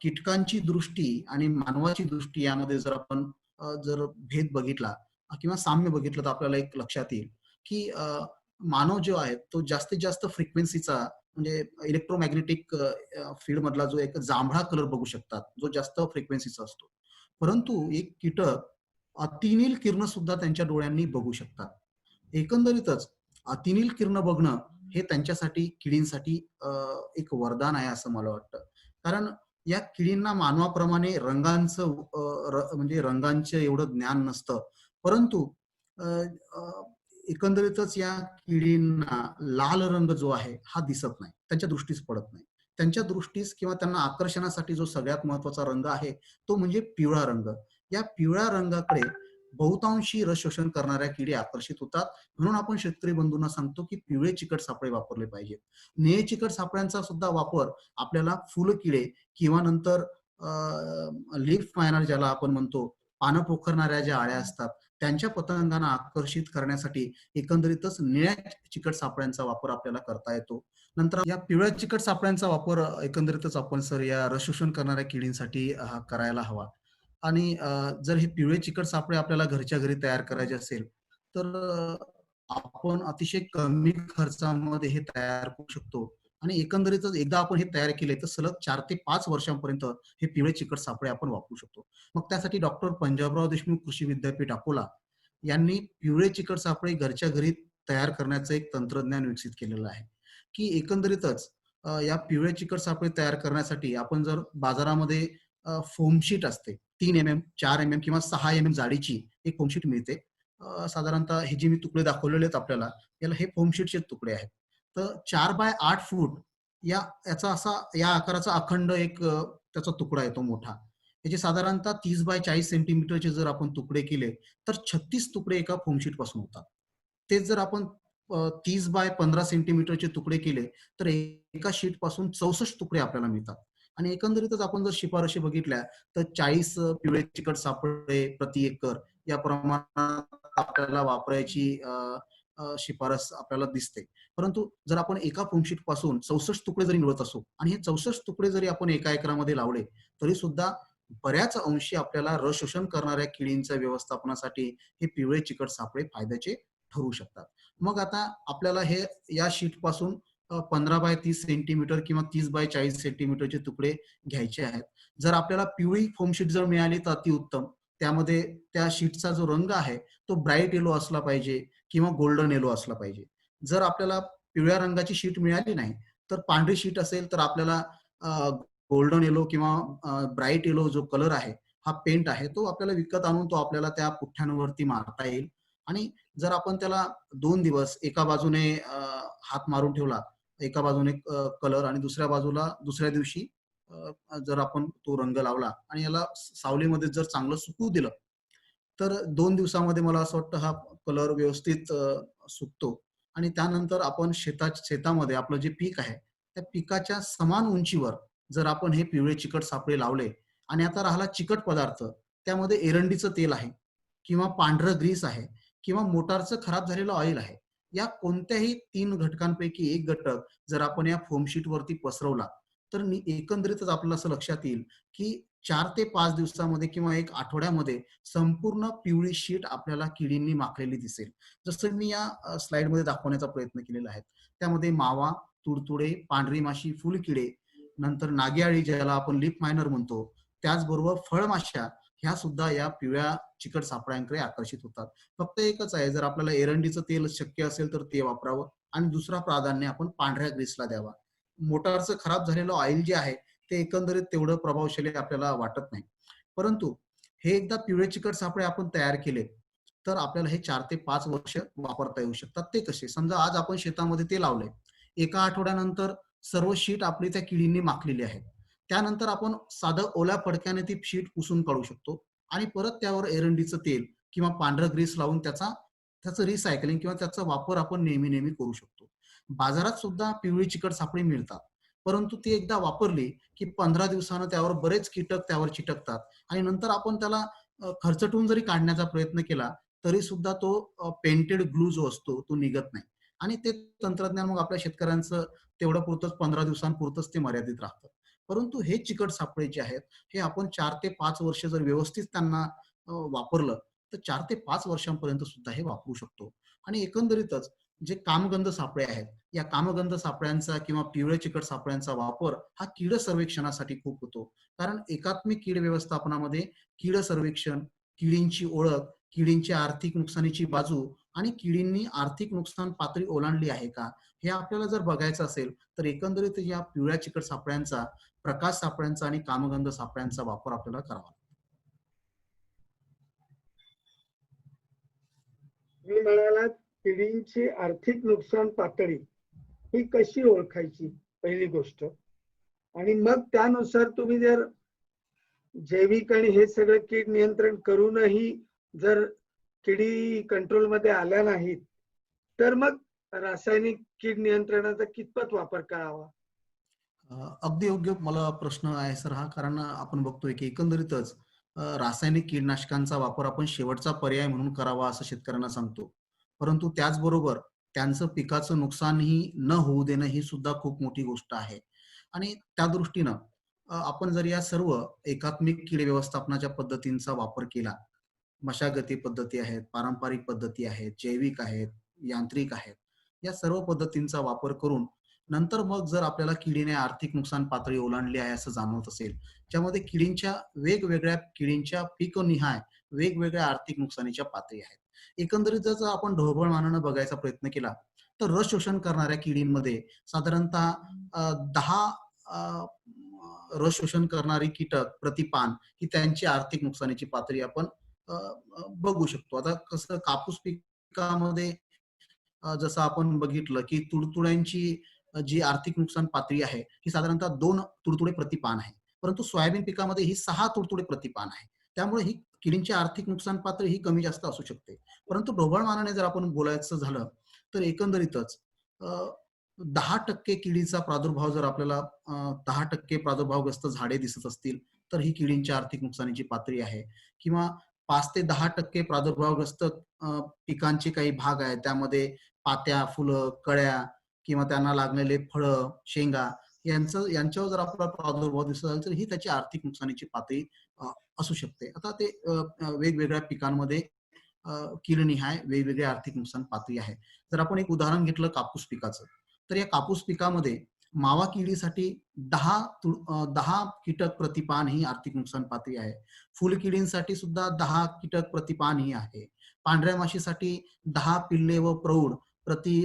कीटकांची दृष्टी आणि मानवाची दृष्टी यामध्ये जर आपण जर भेद बघितला किंवा साम्य बघितलं तर आपल्याला एक लक्षात येईल की मानव जो आहे तो जास्तीत जास्त फ्रिक्वेन्सीचा म्हणजे इलेक्ट्रोमॅग्नेटिक फील्ड मधला जो एक जांभळा कलर बघू शकतात, जो जास्त फ्रिक्वेन्सीचा असतो. परंतु एक कीटक अतिनील किरण सुद्धा त्यांच्या डोळ्यांनी बघू शकतात. एकंदरीतच अतिनील किरण बघणं हे त्यांच्यासाठी, किडींसाठी एक वरदान आहे असं मला वाटतं. कारण या किडींना मानवाप्रमाणे म्हणजे रंगांचं एवढं ज्ञान नसतं. परंतु अ, अ, एकंदरीतच या किडींना लाल रंग जो आहे हा दिसत नाही, त्यांच्या दृष्टीस पडत नाही. त्यांच्या दृष्टीस किंवा त्यांना आकर्षणासाठी जो सगळ्यात महत्वाचा रंग आहे तो म्हणजे पिवळा रंग. या पिवळ्या रंगाकडे बहुतांशी रस शोषण करणाऱ्या किडी आकर्षित होतात. म्हणून आपण शेतकरी बंधूंना सांगतो की पिवळे चिकट सापळे वापरले पाहिजेत. निळे चिकट सापळ्यांचा सुद्धा वापर आपल्याला फुलकिडे किंवा नंतर लीफ मायनर ज्याला आपण म्हणतो, पानं पोखरणाऱ्या ज्या आळ्या असतात त्यांच्या पतंगांना आकर्षित करण्यासाठी एकंदरीतच निळ्या चिकट सापळ्यांचा वापर आपल्याला करता येतो. नंतर या पिवळ्या चिकट सापळ्यांचा वापर एकंदरीतच आपण सर या रस शोषण करणाऱ्या किडींसाठी करायला हवा. आणि जर हे पिवळे चिकट सापळे आपल्याला घरच्या घरी तयार करायचे असेल तर आपण अतिशय कमी खर्चामध्ये हे तयार करू शकतो. आणि एकंदरीतच एकदा आपण हे तयार केले तर सलग 4 ते 5 वर्षांपर्यंत हे पिवळे चिकट सापळे आपण वापरू शकतो. मग त्यासाठी डॉक्टर पंजाबराव देशमुख कृषी विद्यापीठ अकोला यांनी पिवळे चिकट सापळे घरच्या घरी तयार करण्याचं एक तंत्रज्ञान विकसित केलेलं आहे. की एकंदरीतच या पिवळे चिकट सापळे तयार करण्यासाठी आपण जर बाजारामध्ये फोम शीट असते 3 mm, 4 mm किंवा 6 mm जाडीची एक फोम शीट मिळते. साधारणतः हे जे मी तुकडे दाखवलेले आहेत आपल्याला, याला हे फोम शीटचे तुकडे आहेत. तर 4 बाय 8 फूट याचा असा या आकाराचा अखंड एक त्याचा तुकडा येतो मोठा. याचे साधारणतः 30 बाय 40 सेंटीमीटरचे जर आपण तुकडे केले तर 36 तुकडे एका फोमशीट पासून होतात. तेच जर आपण 30 बाय 15 सेंटीमीटरचे तुकडे केले तर एका शीट पासून 64 तुकडे आपल्याला मिळतात. आणि एकंदरीतच आपण जर शिफारशी बघितल्या तर 40 पिवळे चिकट सापळे प्रति एकर या प्रमाणात आपल्याला वापरायची शिफारस आपल्याला दिसते. परंतु जर आपण एका फोमशीट पासून 64 तुकडे जरी मिळत असो आणि हे 64 तुकडे जरी आपण एका एकरामध्ये लावले तरी सुद्धा बऱ्याच अंशी आपल्याला रस शोषण करणाऱ्या किडींच्या व्यवस्थापनासाठी हे पिवळे चिकट सापळे फायद्याचे ठरू शकतात. मग आता आपल्याला हे या शीट पासून 15 बाय 30 सेंटीमीटर किंवा 30 बाय 40 सेंटीमीटरचे तुकडे घ्यायचे आहेत. जर आपल्याला पिवळी फोमशीट जर मिळाली तर अतिउत्तम. त्यामध्ये त्या शीटचा जो रंग आहे तो ब्राईट येलो असला पाहिजे किंवा गोल्डन येलो असला पाहिजे. जर आपल्याला पिवळ्या रंगाची शीट मिळाली नाही तर पांढरी शीट असेल तर आपल्याला गोल्डन येलो किंवा ब्राईट येलो जो कलर आहे हा पेंट आहे तो आपल्याला विकत आणून तो आपल्याला त्या पुठ्ठ्यांवरती मारता येईल. आणि जर आपण त्याला 2 दिवस एका बाजूने हात मारून ठेवला, एका बाजूने कलर आणि दुसऱ्या बाजूला दुसऱ्या दिवशी जर आपण तो रंग लावला आणि याला सावलीमध्ये जर चांगलं सुकवू दिलं तर 2 दिवसामध्ये मला असं वाटतं हा कलर व्यवस्थित सुकतो. आणि त्यानंतर आपण शेतामध्ये आपलं जे पीक आहे त्या पिकाच्या समान उंचीवर जर आपण हे पिवळे चिकट सापळे लावले आणि आता राहिला चिकट पदार्थ, त्यामध्ये एरंडीचं तेल आहे किंवा पांढरं ग्रीस आहे किंवा मोटारचं खराब झालेलं ऑइल आहे. या कोणत्याही 3 घटकांपैकी एक घटक जर आपण या फोमशीट वरती पसरवला तर एकंदरीतच आपल्याला असं लक्षात येईल की 4 ते 5 दिवसामध्ये किंवा 1 आठवड्यामध्ये संपूर्ण पिवळी शीट आपल्याला किडींनी माखलेली दिसेल. जसं मी या स्लाइडमध्ये दाखवण्याचा प्रयत्न केलेला आहे. त्यामध्ये मावा, तुडतुडे, पांढरी माशी, फुलकिडे, नंतर नागेअळी ज्याला आपण लीफ मायनर म्हणतो, त्याचबरोबर फळमाश्या ह्या सुद्धा या पिवळ्या चिकट सापळ्यांकडे आकर्षित होतात. फक्त एकच आहे, जर आपल्याला एरंडीचं तेल शक्य असेल तर ते वापरावं आणि दुसरा प्राधान्य आपण पांढऱ्या ग्रीसला द्यावा. मोटारचं खराब झालेलं ऑइल जे आहे ते एकंदरीत तेवढं प्रभावशाली आपल्याला वाटत नाही. परंतु हे एकदा पिवळे चिकट सापळे आपण तयार केले तर आपल्याला हे 4 ते 5 वर्ष वापरता येऊ शकतात. ते कसे? समजा आज आपण शेतामध्ये ते लावलंय. एका आठवड्यानंतर सर्व शीट आपली त्या किडींनी माखलेली आहे. त्यानंतर आपण साधं ओल्या फडक्याने ती शीट पुसून काढू शकतो आणि परत त्यावर एरंडीचं तेल किंवा पांढरं ग्रीस लावून त्याचं रिसायकलिंग किंवा त्याचा वापर आपण नेहमी करू शकतो. बाजारात सुद्धा पिवळी चिकट सापळी मिळतात. परंतु ती एकदा वापरली की 15 दिवसानं त्यावर बरेच कीटक त्यावर चिटकतात आणि नंतर आपण त्याला खर्चटून जरी काढण्याचा प्रयत्न केला तरी सुद्धा तो पेंटेड ग्लू जो असतो तो निघत नाही. आणि ते तंत्रज्ञान मग आपल्या शेतकऱ्यांचं तेवढं पुरतच 15 दिवसांपुरतच ते मर्यादित राहतं. परंतु हे चिकट सापळे जे आहेत हे आपण 4 ते 5 वर्ष जर व्यवस्थित त्यांना वापरलं तर 4 ते 5 वर्षांपर्यंत सुद्धा हे वापरू शकतो. आणि एकंदरीतच जे कामगंध सापळे आहेत या कामगंध सापळ्यांचा किंवा पिवळे चिकट सापळ्यांचा वापर हा कीड सर्वेक्षणासाठी खूप होतो. कारण एकात्मिक कीड व्यवस्थापनामध्ये कीड सर्वेक्षण, किडींची ओळख, किडींची आर्थिक नुकसानीची बाजू आणि किडींनी आर्थिक नुकसान पातळी ओलांडली आहे का हे आपल्याला जर बघायचं असेल तर एकंदरीत या पिवळ्या चिकट सापळ्यांचा, प्रकाश सापळ्यांचा आणि कामगंध सापळ्यांचा वापर आपल्याला करावा. मी म्हणाला किडींची आर्थिक नुकसान पातळी ही कशी ओळखायची पहिली गोष्ट, आणि मग त्यानुसार तुम्ही जर जैविक आणि हे सगळं कीड नियंत्रण करूनही जर किडी कंट्रोल मध्ये आल्या नाहीत तर मग रासायनिक कीड नियंत्रणाचा कितपत वापर करावा? अगदी योग्य मला प्रश्न आहे सर हा. कारण आपण बघतोय की एकंदरीतच रासायनिक कीटकनाशकांचा वापर आपण शेवटचा पर्याय म्हणून करावा असं शेतकऱ्यांना सांगतो. परंतु त्याचबरोबर त्यांचं पिकाचं नुकसानही न होऊ देणं ही सुद्धा खूप मोठी गोष्ट आहे. आणि त्या दृष्टीनं आपण जर या सर्व एकात्मिक कीड व्यवस्थापनाच्या पद्धतींचा वापर केला, मशागती पद्धती आहेत, पारंपरिक पद्धती आहेत, जैविक आहेत, यांत्रिक आहेत, या सर्व पद्धतींचा वापर करून नंतर मग जर आपल्याला किडीने आर्थिक नुकसान पातळी ओलांडली आहे असं जाणवत असेल, ज्यामध्ये किडींच्या पिकनिहाय वेगवेगळ्या आर्थिक नुकसानीच्या पातळी आहेत. एकंदरीत जर आपण ढोबळ बघायचा प्रयत्न केला तर रस शोषण करणाऱ्या किडींमध्ये साधारणतः 10 रस शोषण करणारी कीटक प्रतिपान ही त्यांची आर्थिक नुकसानीची पातळी आपण बघू शकतो. आता कसं कापूस पिकामध्ये जसं आपण बघितलं की तुडतुड्यांची जी आर्थिक नुकसान पातळी आहे ही साधारणतः 2 तुडतुडे प्रति पान आहे. परंतु सोयाबीन पिकामध्ये ही 6 तुडतुडे प्रति पान आहे. त्यामुळे ही किडींची आर्थिक नुकसान पातळी ही कमी जास्त असू शकते. परंतु ढोबळ मानाने जर आपण बोलायचं झालं तर एकंदरीतच 10% किडीचा प्रादुर्भाव जर आपल्याला 10% प्रादुर्भावग्रस्त झाडे दिसत असतील तर ही किडींच्या आर्थिक नुकसानीची पातळी आहे. किंवा 5 ते 10% प्रादुर्भावग्रस्त पिकांचे काही भाग आहेत त्यामध्ये पात्या, फुलं, कळ्या किंवा त्यांना लागलेले फळं, शेंगा यांच्यावर जर आपला प्रादुर्भाव दिसत असेल तर ही त्याची आर्थिक नुकसानीची पातळी असू शकते. आता ते वेगवेगळ्या पिकांमध्ये कीडनिहाय वेगवेगळे आर्थिक नुकसान पातळी आहे. जर आपण एक उदाहरण घेतलं कापूस पिकाचं, तर या कापूस पिकामध्ये मावा किडीसाठी 10 कीटक प्रति पान ही आर्थिक नुकसान पातळी आहे. फुलकिडींसाठी सुद्धा 10 कीटक प्रति पान ही आहे. पांढऱ्या माशीसाठी 10 पिल्ले व प्रौढ प्रति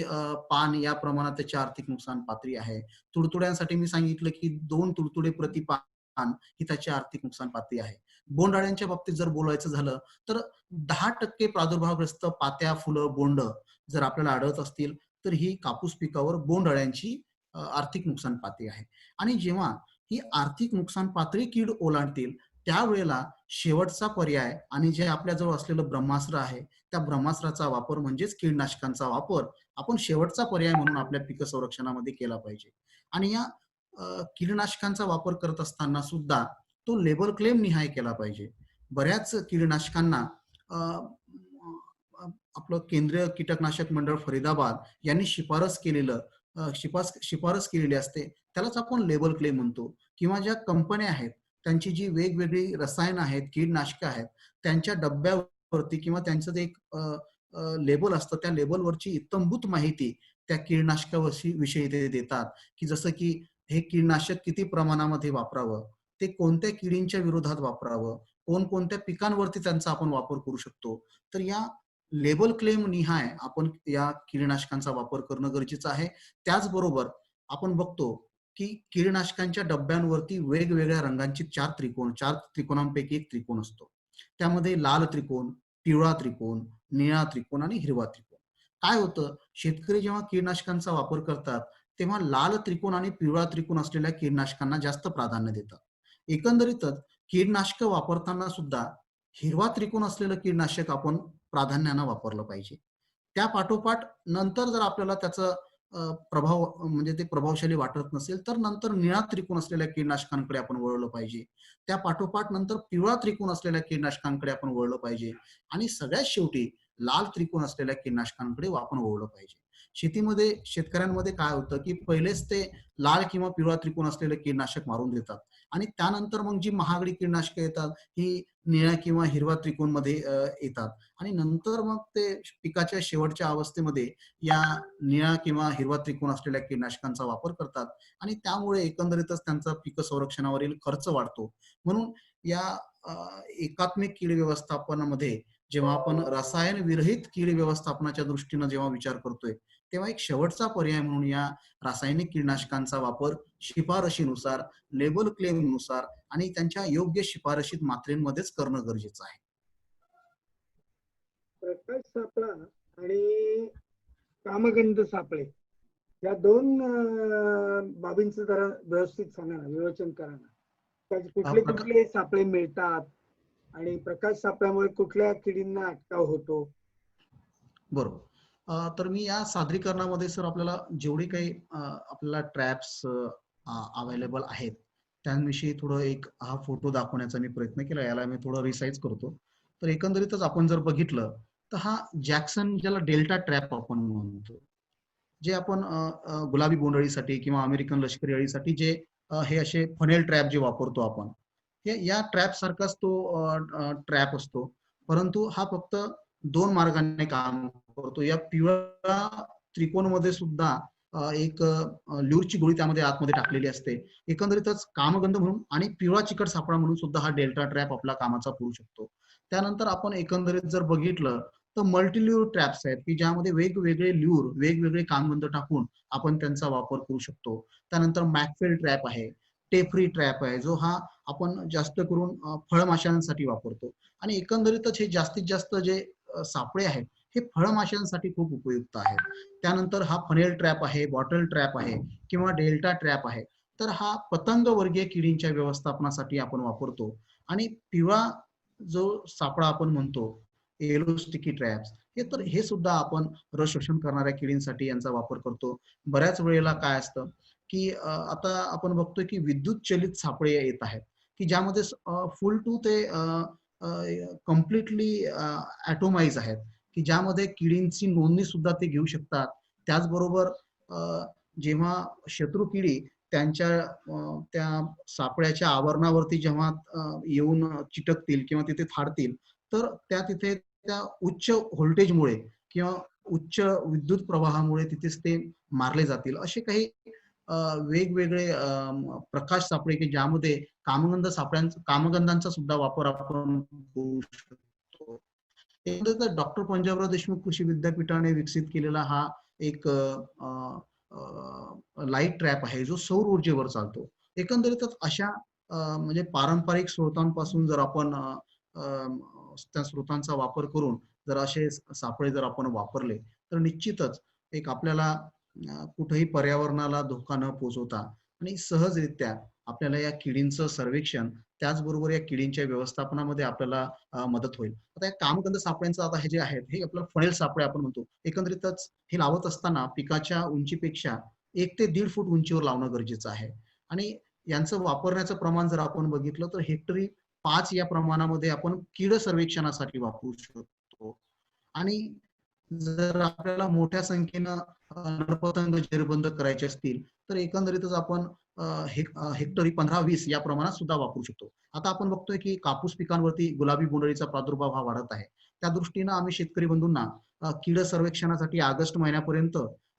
पान या प्रमाणात त्याची आर्थिक नुकसान पातळी आहे. तुडतुड्यांसाठी मी सांगितलं की 2 तुडतुडे प्रति पान ही त्याची आर्थिक नुकसान पातळी आहे. बोंडअळ्यांच्या बाबतीत जर बोलायचं झालं तर 10% प्रादुर्भावग्रस्त पात्या, फुलं, बोंड जर आपल्याला आढळत असतील तर ही कापूस पिकावर बोंडअळ्यांची आर्थिक नुकसान पातळी आहे. आणि जेव्हा ही आर्थिक नुकसान पातळी कीड ओलांडतील त्यावेळेला शेवटचा पर्याय आणि जे आपल्याजवळ असलेलं ब्रह्मास्त्र आहे त्या ब्रह्मास्त्राचा वापर म्हणजेच कीडनाशकांचा वापर आपण शेवटचा पर्याय म्हणून आपल्या पीक संरक्षणामध्ये केला पाहिजे. आणि या कीटनाशकांचा वापर करत असताना सुद्धा तो लेबल क्लेम निहाय केला पाहिजे. बऱ्याच कीटनाशकांना आपलं केंद्रीय कीटकनाशक मंडळ फरीदाबाद यांनी शिफारस केलेली असते त्यालाच आपण लेबल क्लेम म्हणतो. किंवा ज्या कंपन्या आहेत त्यांची जी वेगवेगळी रसायनं आहेत, कीटनाशकं आहेत, त्यांच्या डब्यावरती किंवा त्यांचं जे एक लेबल असतं त्या लेबलवरची इत्थंभूत माहिती त्या कीटनाशकाविषयी ते देतात, की जसं की हे कीटनाशक किती प्रमाणामध्ये वापरावं, ते कोणत्या किडींच्या विरोधात वापरावं, कोणकोणत्या पिकांवरती त्यांचा आपण वापर करू शकतो. तर या लेबल क्लेम निहाय आपण या कीटनाशकांचा वापर करणं गरजेचं आहे. त्याचबरोबर आपण बघतो की कीटनाशकांच्या डब्यांवरती वेगवेगळ्या रंगांची 4 त्रिकोणांपैकी एक त्रिकोण असतो. त्यामध्ये लाल त्रिकोण, पिवळा त्रिकोण, निळा त्रिकोण आणि हिरवा त्रिकोण. काय होतं, शेतकरी जेव्हा कीटनाशकांचा वापर करतात तेव्हा लाल त्रिकोण आणि पिवळा त्रिकोण असलेल्या कीटनाशकांना जास्त प्राधान्य देतात. एकंदरीतच कीटनाशक वापरताना सुद्धा हिरवा त्रिकोण असलेलं कीटनाशक आपण प्राधान्यानं वापरलं पाहिजे. त्या पाठोपाठ नंतर जर आपल्याला त्याचा प्रभाव म्हणजे ते प्रभावशाली वाटत नसेल तर नंतर निळा त्रिकोण असलेल्या कीटनाशकांकडे आपण वळलं पाहिजे. त्या पाठोपाठ नंतर पिवळा त्रिकोण असलेल्या कीटनाशकांकडे आपण वळलं पाहिजे. आणि सगळ्यात शेवटी लाल त्रिकोण असलेल्या कीटनाशकांकडे आपण वळलं पाहिजे. शेतीमध्ये शेतकऱ्यांमध्ये काय होतं की पहिलेच ते लाल किंवा पिवळा त्रिकोण असलेले कीटनाशक मारून देतात आणि त्यानंतर मग जी महागडी कीटनाशकं येतात ही निळ्या किंवा हिरवा त्रिकोण मध्ये येतात आणि नंतर मग ते पिकाच्या शेवटच्या अवस्थेमध्ये या निळा किंवा हिरवा त्रिकोण असलेल्या कीटनाशकांचा वापर करतात आणि त्यामुळे एकंदरीतच त्यांचा पीक संरक्षणावरील खर्च वाढतो. म्हणून या एकात्मिक कीड व्यवस्थापनामध्ये जेव्हा आपण रसायन विरहित कीड व्यवस्थापनाच्या दृष्टीने जेव्हा विचार करतोय तेव्हा एक शेवटचा पर्याय म्हणून या रासायनिक कीटनाशकांचा वापर शिफारशीनुसार, लेबल क्लेम नुसार आणि त्यांच्या योग्य शिफारशीत मात्रेंमध्येच करणं गरजेचं आहे. प्रकाश सापळा आणि कामगंध सापळे या दोन बाबींचं जरा व्यवस्थित सांगा ना, विवेचन करा ना. कुठले कुठले सापळे मिळतात आणि प्रकाश सापळ्यामुळे कुठल्या किडींना अटकाव होतो? बरोबर. तर मी या सादरीकरणामध्ये सर आपल्याला जेवढे काही आपल्याला ट्रॅप्स अवेलेबल आहेत त्यांविषयी थोडं एक हा फोटो दाखवण्याचा मी प्रयत्न केला. याला मी थोडं रिसाइज करतो. तर एकंदरीतच आपण जर बघितलं तर हा जॅक्सन ज्याला डेल्टा ट्रॅप आपण म्हणतो, जे आपण गुलाबी बोंडअळीसाठी किंवा अमेरिकन लष्करी अळीसाठी जे हे असे फनेल ट्रॅप जे वापरतो आपण, हे या ट्रॅप सारखाच तो ट्रॅप असतो. परंतु हा फक्त 2 मार्गाने काम करतो. या पिवळ्या त्रिकोणमध्ये सुद्धा एक ल्यूरची गोळी त्यामध्ये आतमध्ये टाकलेली असते. एकंदरीतच कामगंध म्हणून आणि पिवळा चिकट सापळा म्हणून सुद्धा हा डेल्टा ट्रॅप आपला कामाचा पडू शकतो. त्यानंतर आपण एकंदरीत जर बघितलं तर मल्टील्यूर ट्रॅप्स आहेत की ज्यामध्ये वेगवेगळे ल्यूर, वेगवेगळे कामगंध टाकून आपण त्यांचा वापर करू शकतो. त्यानंतर मॅकफेल ट्रॅप आहे, टेफ्री ट्रॅप आहे, जो हा आपण जास्त करून फळमाशांसाठी वापरतो. आणि एकंदरीतच हे जास्तीत जास्त जे सापळे आहेत हे फळमाशांसाठी खूप उपयुक्त आहेत. त्यानंतर हा फनेल ट्रॅप आहे, बॉटल ट्रॅप आहे किंवा डेल्टा ट्रॅप आहे. तर हा पतंग वर्गीय किडींच्या व्यवस्थापनासाठी आपण वापरतो. आणि पिवळा जो सापळा आपण म्हणतो, येलो स्टिकी ट्रॅप्स, हे सुद्धा आपण रस शोषण करणाऱ्या किडींसाठी यांचा वापर करतो. बऱ्याच वेळेला काय असतं की आता आपण बघतोय की विद्युत चलित सापळे येत आहेत, की ज्यामध्ये फुल टू ते कम्प्लिटली ॲटोमाइज आहेत, की ज्यामध्ये किडींची नोंदणी सुद्धा ते घेऊ शकतात. त्याचबरोबर जेव्हा शत्रू किडी त्यांच्या त्या सापळ्याच्या आवरणावरती जेव्हा येऊन चिटकतील किंवा तिथे थाडतील, तर तिथे त्या उच्च व्होल्टेजमुळे किंवा उच्च विद्युत प्रवाहामुळे तिथेच ते मारले जातील. असे काही वेगवेगळे प्रकाश सापळे की ज्यामध्ये कामगंधांचा सुद्धा वापर आपण करू शकतो. एकंदरीत डॉक्टर पंजाबराव देशमुख कृषी विद्यापीठाने विकसित केलेला हा एक लाईट ट्रॅप आहे जो सौर ऊर्जेवर चालतो. एकंदरीतच अशा म्हणजे पारंपरिक स्रोतांपासून जर आपण त्या स्रोतांचा वापर करून जर असे सापळे जर आपण वापरले, तर निश्चितच एक आपल्याला कुठेही पर्यावरणाला धोका न पोहोचवता आणि सहजरित्या आपल्याला या किडींचं सर्वेक्षण, त्याचबरोबर या किडींच्या व्यवस्थापनामध्ये आपल्याला मदत होईल. आता या कामगंध सापळ्यांचं आता हे जे आहेत, हे आपलं फणेल सापळे आपण म्हणतो. एकंदरीतच हे लावत असताना पिकाच्या उंचीपेक्षा 1 ते 1.5 फूट उंचीवर लावणं गरजेचं आहे. आणि यांचं वापरण्याचं प्रमाण जर आपण बघितलं तर हेक्टरी 5 या प्रमाणामध्ये आपण कीड सर्वेक्षणासाठी वापरू शकतो. आणि जर आपल्याला मोठ्या संख्येनं नरपतंग जेरबंद करायचे असतील, तर एकंदरीतच आपण हेक्टरी 15-20 या प्रमाणात सुद्धा वापरू शकतो. आता आपण बघतोय की कापूस पिकांवरती गुलाबी बोंडअळीचा प्रादुर्भाव हा वाढत आहे. त्या दृष्टीनं आम्ही शेतकरी बंधूंना कीड सर्वेक्षणासाठी ऑगस्ट महिन्यापर्यंत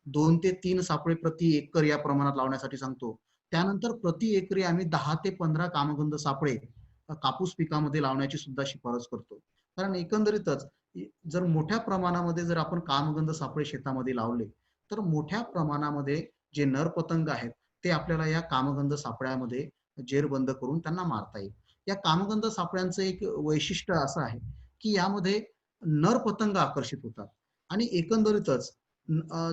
2 ते 3 सापळे प्रति एकर या प्रमाणात लावण्यासाठी सांगतो. त्यानंतर प्रति एकरी आम्ही 10 ते 15 कामगंध सापळे कापूस पिकामध्ये लावण्याची सुद्धा शिफारस करतो. कारण एकंदरीतच जर मोठ्या प्रमाणामध्ये जर आपण कामगंध सापळे शेतामध्ये लावले, तर मोठ्या प्रमाणामध्ये जे नर पतंग आहेत ते आपल्याला या कामगंध सापळ्यामध्ये जेरबंद करून त्यांना मारता येईल. या कामगंध सापळ्यांचं एक वैशिष्ट्य असं आहे की यामध्ये नर पतंग आकर्षित होतात. आणि एकंदरीतच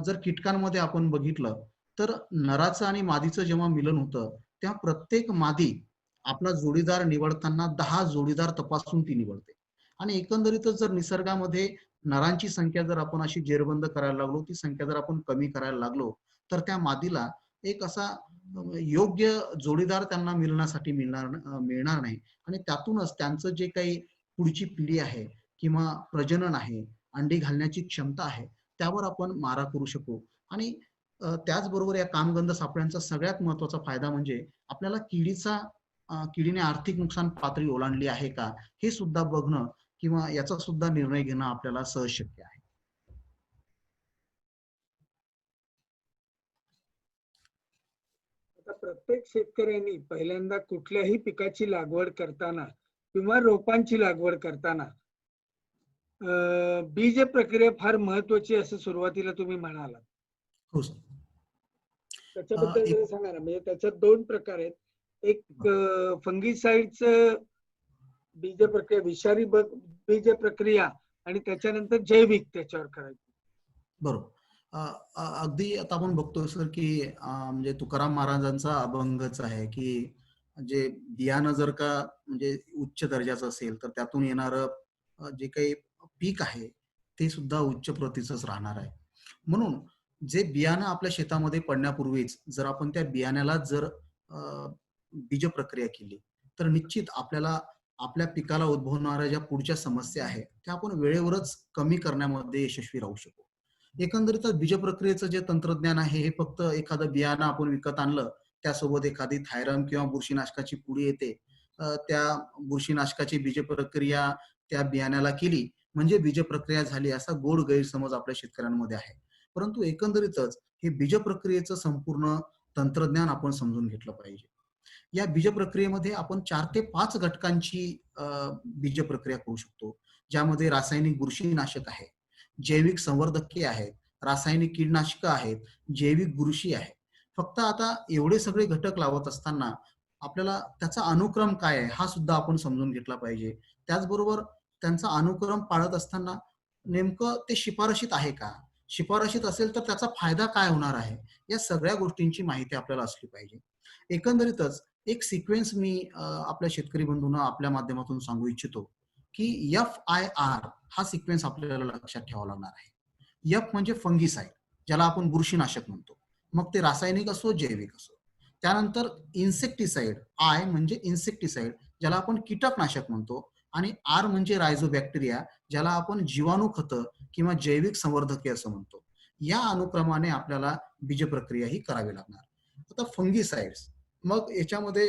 जर कीटकांमध्ये आपण बघितलं तर नराचं आणि मादीचं जेव्हा मिलन होतं, तेव्हा प्रत्येक मादी आपला जोडीदार निवडताना 10 जोडीदार तपासून ती निवडते. आणि एकंदरीतच जर निसर्गामध्ये नरांची संख्या जर आपण अशी जेरबंद करायला लागलो, ती संख्या जर आपण कमी करायला लागलो, तर त्या मादीला एक असा योग्य जोडीदार त्यांना मिळण्यासाठी मिळणार नाही. आणि त्यातूनच त्यांचं जे काही पुढची पिढी आहे किंवा प्रजनन आहे, अंडी घालण्याची क्षमता आहे, त्यावर आपण मारा करू शकू. आणि त्याचबरोबर या कामगंध सापळ्यांचा सगळ्यात महत्वाचा फायदा म्हणजे आपल्याला किडीने आर्थिक नुकसान पातळी ओलांडली आहे का, हे सुद्धा बघणं किंवा याचा सुद्धा निर्णय घेणं आपल्याला सहज शक्य आहे. आता प्रत्येक शेतकऱ्यांनी पहिल्यांदा कुठल्याही पिकाची लागवड करताना किंवा रोपांची लागवड करताना बीज प्रक्रिया फार महत्वाची असं सुरुवातीला तुम्ही म्हणालात. हो सर. त्याच्याबद्दल एक जरा सांगा ना. म्हणजे त्याच्यात 2 प्रकार आहेत. एक फंगिसाइडचं बीज प्रक्रिया, विषारी बीज प्रक्रिया आणि त्याच्यानंतर जैविक त्याच्यावर करायची. बरोबर. अगदी आता आपण बघतोय सर की म्हणजे तुकाराम महाराजांचा अभंगच आहे की जे बियाणं जर का म्हणजे उच्च दर्जाचं असेल, तर त्यातून येणारं जे काही पीक आहे ते सुद्धा उच्च प्रतीचंच राहणार आहे. म्हणून जे बियाणं आपल्या शेतामध्ये पडण्यापूर्वीच जर आपण त्या बियाण्याला जर बीज प्रक्रिया केली, तर निश्चित आपल्याला आपल्या पिकाला उद्भवणाऱ्या ज्या पुढच्या समस्या आहेत त्या आपण वेळेवरच कमी करण्यामध्ये यशस्वी राहू शकू. एकंदरीतच बीज प्रक्रियेचं जे तंत्रज्ञान आहे हे फक्त एखादं बियाणं आपण विकत आणलं, त्यासोबत एखादी थायरम किंवा बुरशीनाशकाची पुडी येते, त्या बुरशीनाशकाची बीज प्रक्रिया त्या बियाण्याला केली म्हणजे बीज प्रक्रिया झाली, असा गोड गैरसमज आपल्या शेतकऱ्यांमध्ये आहे. परंतु एकंदरीतच हे बीज प्रक्रियेचं संपूर्ण तंत्रज्ञान आपण समजून घेतलं पाहिजे. या बीज प्रक्रियेमध्ये आपण 4 ते 5 घटकांची बीज प्रक्रिया करू शकतो, ज्यामध्ये रासायनिक बुरशीनाशक आहे, जैविक संवर्धके आहेत, रासायनिक कीटनाशकं आहेत, जैविक बुरशी आहे. फक्त आता एवढे सगळे घटक लावत असताना आपल्याला त्याचा अनुक्रम काय आहे हा सुद्धा आपण समजून घेतला पाहिजे. त्याचबरोबर त्यांचा अनुक्रम पाळत असताना नेमकं ते शिफारशीत आहे का? शिफारशीत असेल तर त्याचा फायदा काय होणार आहे? या सगळ्या गोष्टींची माहिती आपल्याला असली पाहिजे. एकंदरीतच एक सिक्वेन्स मी आपल्या शेतकरी बंधूंना आपल्या माध्यमातून सांगू इच्छितो की FIR हा सिक्वेन्स आपल्याला लक्षात ठेवावा लागणार आहे. एफ म्हणजे फंगीसाईड, ज्याला आपण बुरशीनाशक म्हणतो, मग ते रासायनिक असो जैविक असो. त्यानंतर इन्सेक्टिसाइड, आय म्हणजे इन्सेक्टिसाइड, ज्याला आपण कीटकनाशक म्हणतो, आणि आर म्हणजे रायझोबॅक्टेरिया, ज्याला आपण जीवाणू खतं किंवा जैविक संवर्धके असं म्हणतो. या अनुक्रमाने आपल्याला बीज प्रक्रिया ही करावी लागणार. आता फंगीसाइड्स, मग याच्यामध्ये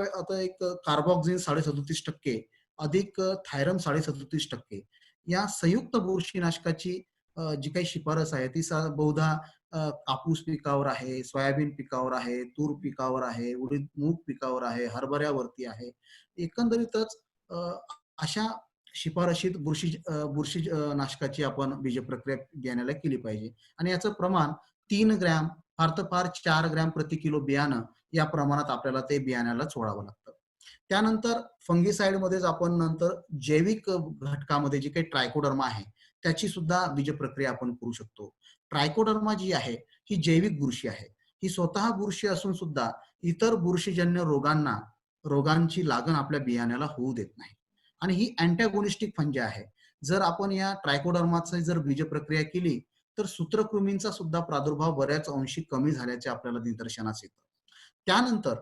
आता एक कार्बॉक्झिन 37% अधिक थायरम 37%, या संयुक्त बुरशीनाशकाची जी काही शिफारस आहे ती बहुधा कापूस पिकावर आहे, सोयाबीन पिकावर आहे, तूर पिकावर आहे, उडीद मूग पिकावर आहे, हरभऱ्यावरती आहे. एकंदरीतच अशा शिफारशीत बुरशी नाशकाची आपण बीज प्रक्रिया बियाण्याला केली पाहिजे. आणि याचं प्रमाण 3 ग्रॅम, फार तर फार 4 ग्रॅम प्रति किलो बियाणं या प्रमाणात आपल्याला ते बियाण्याला सोडावं लागतं. त्यानंतर फंगीसाइड मध्येच आपण नंतर जैविक घटकामध्ये जी काही ट्रायकोडर्मा आहे त्याची सुद्धा बीज प्रक्रिया आपण करू शकतो. ट्रायकोडर्मा जी आहे ही जैविक बुरशी आहे. ही स्वतः बुरशी असून सुद्धा इतर बुरशीजन्य रोगांची लागण आपल्या बियाण्याला होऊ देत नाही. आणि ही अँटॅगोनिस्टिक फंज आहे. जर आपण या ट्रायकोडर्माची जर बीज प्रक्रिया केली तर सूत्रकृमींचा सुद्धा प्रादुर्भाव बऱ्याच अंशी कमी झाल्याचे आपल्याला निदर्शनास येतं. त्यानंतर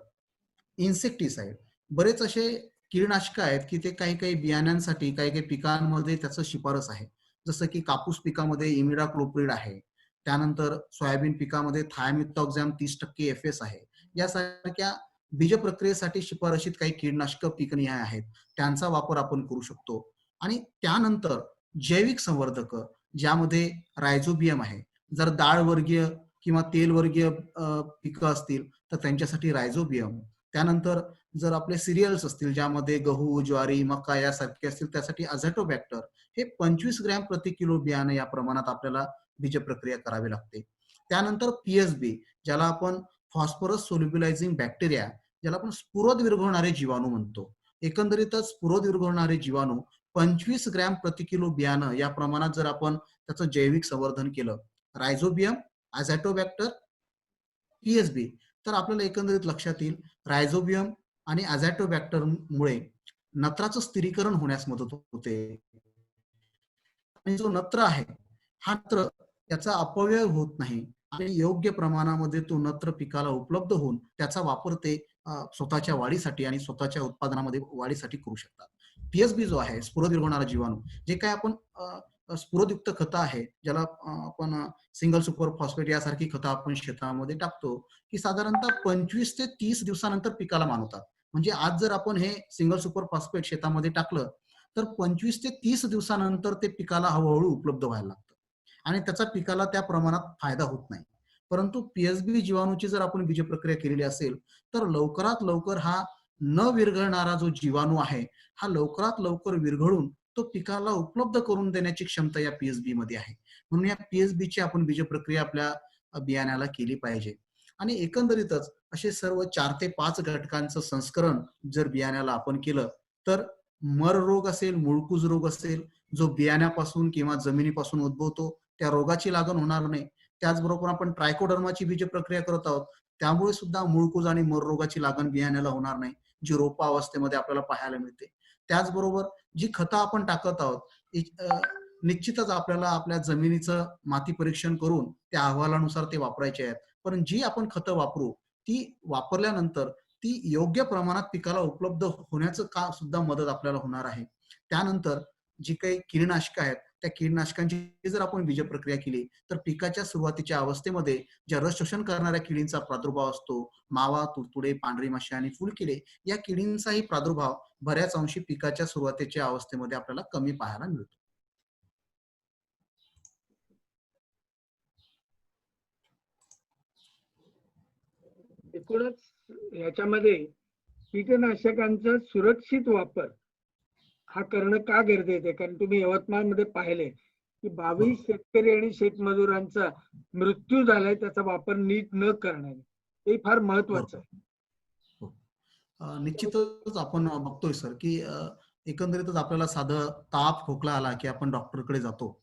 इन्सेक्टिसाइड, बरेच असे कीटकनाशक आहेत की ते काही काही बियाण्यांसाठी काही काही पिकांमध्ये त्याचं शिफारस आहे. जसं की कापूस पिकामध्ये इमिडाक्लोप्रिड आहे, त्यानंतर सोयाबीन पिकामध्ये थायमिथॉक्झॅम 30% FS आहे. यासारख्या बीज प्रक्रियेसाठी शिफारशीत काही कीटकनाशक पिकनिहाय आहेत, त्यांचा वापर आपण करू शकतो. आणि त्यानंतर जैविक संवर्धक, ज्यामध्ये रायझोबियम आहे. जर डाळ वर्गीय किंवा तेल वर्गीय पिकं असतील तर त्यांच्यासाठी रायझोबियम. त्यानंतर जर आपले सिरियल्स असतील ज्यामध्ये गहू, ज्वारी, मका यासारखे असतील त्यासाठी अझॅटोबॅक्टर, हे 25 ग्रॅम प्रति किलो बियाणं या प्रमाणात आपल्याला बीज प्रक्रिया करावी लागते. त्यानंतर PSB, ज्याला आपण फॉस्फरस सोल्युबिलायझिंग बॅक्टेरिया, ज्याला आपण स्फुरद विरघळणारे जीवाणू म्हणतो. एकंदरीतच स्फुरद विरघळणारे जीवाणू 25 ग्रॅम प्रति किलो बियाणं या प्रमाणात जर आपण त्याचं जैविक संवर्धन केलं, रायझोबियम, अझॅटोबॅक्टर, PSB, तर आपल्याला एकंदरीत लक्षात येईल रायझोबियम आणि अझॅटोबॅक्टर मुळे नत्राचं स्थिरीकरण होण्यास मदत होते. आणि जो नत्र आहे हा नत्र त्याचा अपव्यय होत नाही आणि योग्य प्रमाणामध्ये तो नत्र पिकाला उपलब्ध होऊन त्याचा वापर ते स्वतःच्या वाढीसाठी आणि स्वतःच्या उत्पादनामध्ये वाढीसाठी करू शकतात. PSB जो आहे स्फुरद विरघळणारा जीवाणू, जे काय आपण स्फुरदयुक्त खतं आहे, ज्याला आपण सिंगल सुपर फॉस्फेट यासारखी खतं आपण शेतामध्ये टाकतो, की साधारणतः 25 ते 30 दिवसानंतर पिकाला मानवतात. म्हणजे आज जर आपण हे सिंगल सुपर फॉस्फेट शेतामध्ये टाकलं तर 25 ते 30 दिवसानंतर ते पिकाला हळूहळू उपलब्ध व्हायला लागतं आणि त्याचा पिकाला त्या प्रमाणात फायदा होत नाही. परंतु PSB जीवाणूची जर आपण बीज प्रक्रिया केलेली असेल तर लवकरात लवकर हा न विरघळणारा जो जीवाणू आहे हा लवकरात लवकर विरघळून तो पिकाला उपलब्ध करून देण्याची क्षमता या PSB मध्ये आहे. म्हणून या PSB ची आपण बीज प्रक्रिया आपल्या बियाण्याला केली पाहिजे. आणि एकंदरीतच असे सर्व 4 ते 5 घटकांचं संस्करण जर बियाण्याला आपण केलं तर मर रोग असेल, मुळकूज रोग असेल, जो बियाण्यापासून किंवा जमिनीपासून उद्भवतो, त्या रोगाची लागण होणार नाही. त्याचबरोबर आपण ट्रायकोडर्माची बीज प्रक्रिया करत आहोत, त्यामुळे सुद्धा मुळकूज आणि मर रोगाची लागण बियाण्याला होणार नाही, जी रोपा अवस्थेमध्ये आपल्याला पाहायला मिळते. त्याचबरोबर जी खतं आपण टाकत आहोत निश्चितच आपल्याला आपल्या जमिनीचं माती परीक्षण करून त्या अहवालानुसार ते वापरायचे आहेत. पण जी आपण खतं वापरू ती वापरल्यानंतर ती योग्य प्रमाणात पिकाला उपलब्ध होण्याचं का सुद्धा मदत आपल्याला होणार आहे. त्यानंतर जी काही कीटकनाशक आहेत त्या कीटकनाशकांची जर आपण बीज प्रक्रिया केली तर पिकाच्या सुरुवातीच्या अवस्थेमध्ये ज्या रस शोषण करणाऱ्या किडींचा प्रादुर्भाव असतो, मावा, तुडतुडे, पांढरी माशी आणि फुलकिडे, या किडींचाही प्रादुर्भाव बऱ्याच अंशी पिकाच्या सुरुवातीच्या अवस्थेमध्ये आपल्याला कमी पाहायला मिळतो. एकूणच याच्यामध्ये कीटकनाशकांचा सुरक्षित वापर हा करणं का गरजेचं आहे, कारण तुम्ही यवतमाळमध्ये पाहिले की 22 शेतकरी आणि शेतमजुरांचा मृत्यू झालाय त्याचा वापर नीट न करण्याने. हे फार महत्वाचं आहे. निश्चितच आपण बघतोय सर की एकंदरीतच आपल्याला साधं ताप खोकला आला की आपण डॉक्टरकडे जातो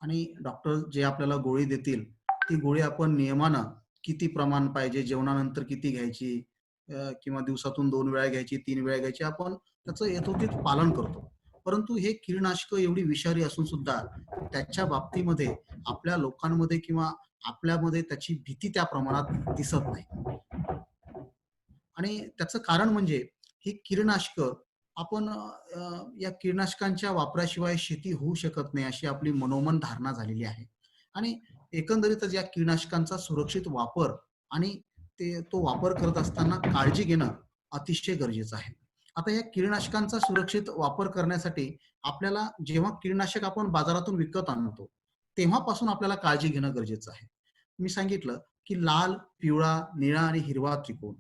आणि डॉक्टर जे आपल्याला गोळी देतील ती गोळी आपण नियमानं किती प्रमाण पाहिजे, जेवणानंतर किती घ्यायची, किंवा दिवसातून 2 वेळा घ्यायची, 3 वेळा घ्यायची, आपण त्याचं यथोचित पालन करतो. परंतु हे कीटकनाशकं एवढी विषारी असून सुद्धा त्याच्या बाबतीमध्ये आपल्या लोकांमध्ये किंवा आपल्यामध्ये त्याची भीती त्या प्रमाणात दिसत नाही. आणि त्याचं कारण म्हणजे ही कीटकनाशकं आपण या कीटकनाशकांच्या वापराशिवाय शेती होऊ शकत नाही अशी आपली मनोमन धारणा झालेली आहे. आणि एकंदरीतच या कीटकनाशकांचा सुरक्षित वापर आणि तो वापर करत असताना काळजी घेणं अतिशय गरजेचं आहे. आता या कीटकनाशकांचा सुरक्षित वापर करण्यासाठी आपल्याला जेव्हा कीटकनाशक आपण बाजारातून विकत आणतो तेव्हापासून आपल्याला काळजी घेणं गरजेचं आहे. मी सांगितलं की लाल, पिवळा, निळा आणि हिरवा त्रिकोण,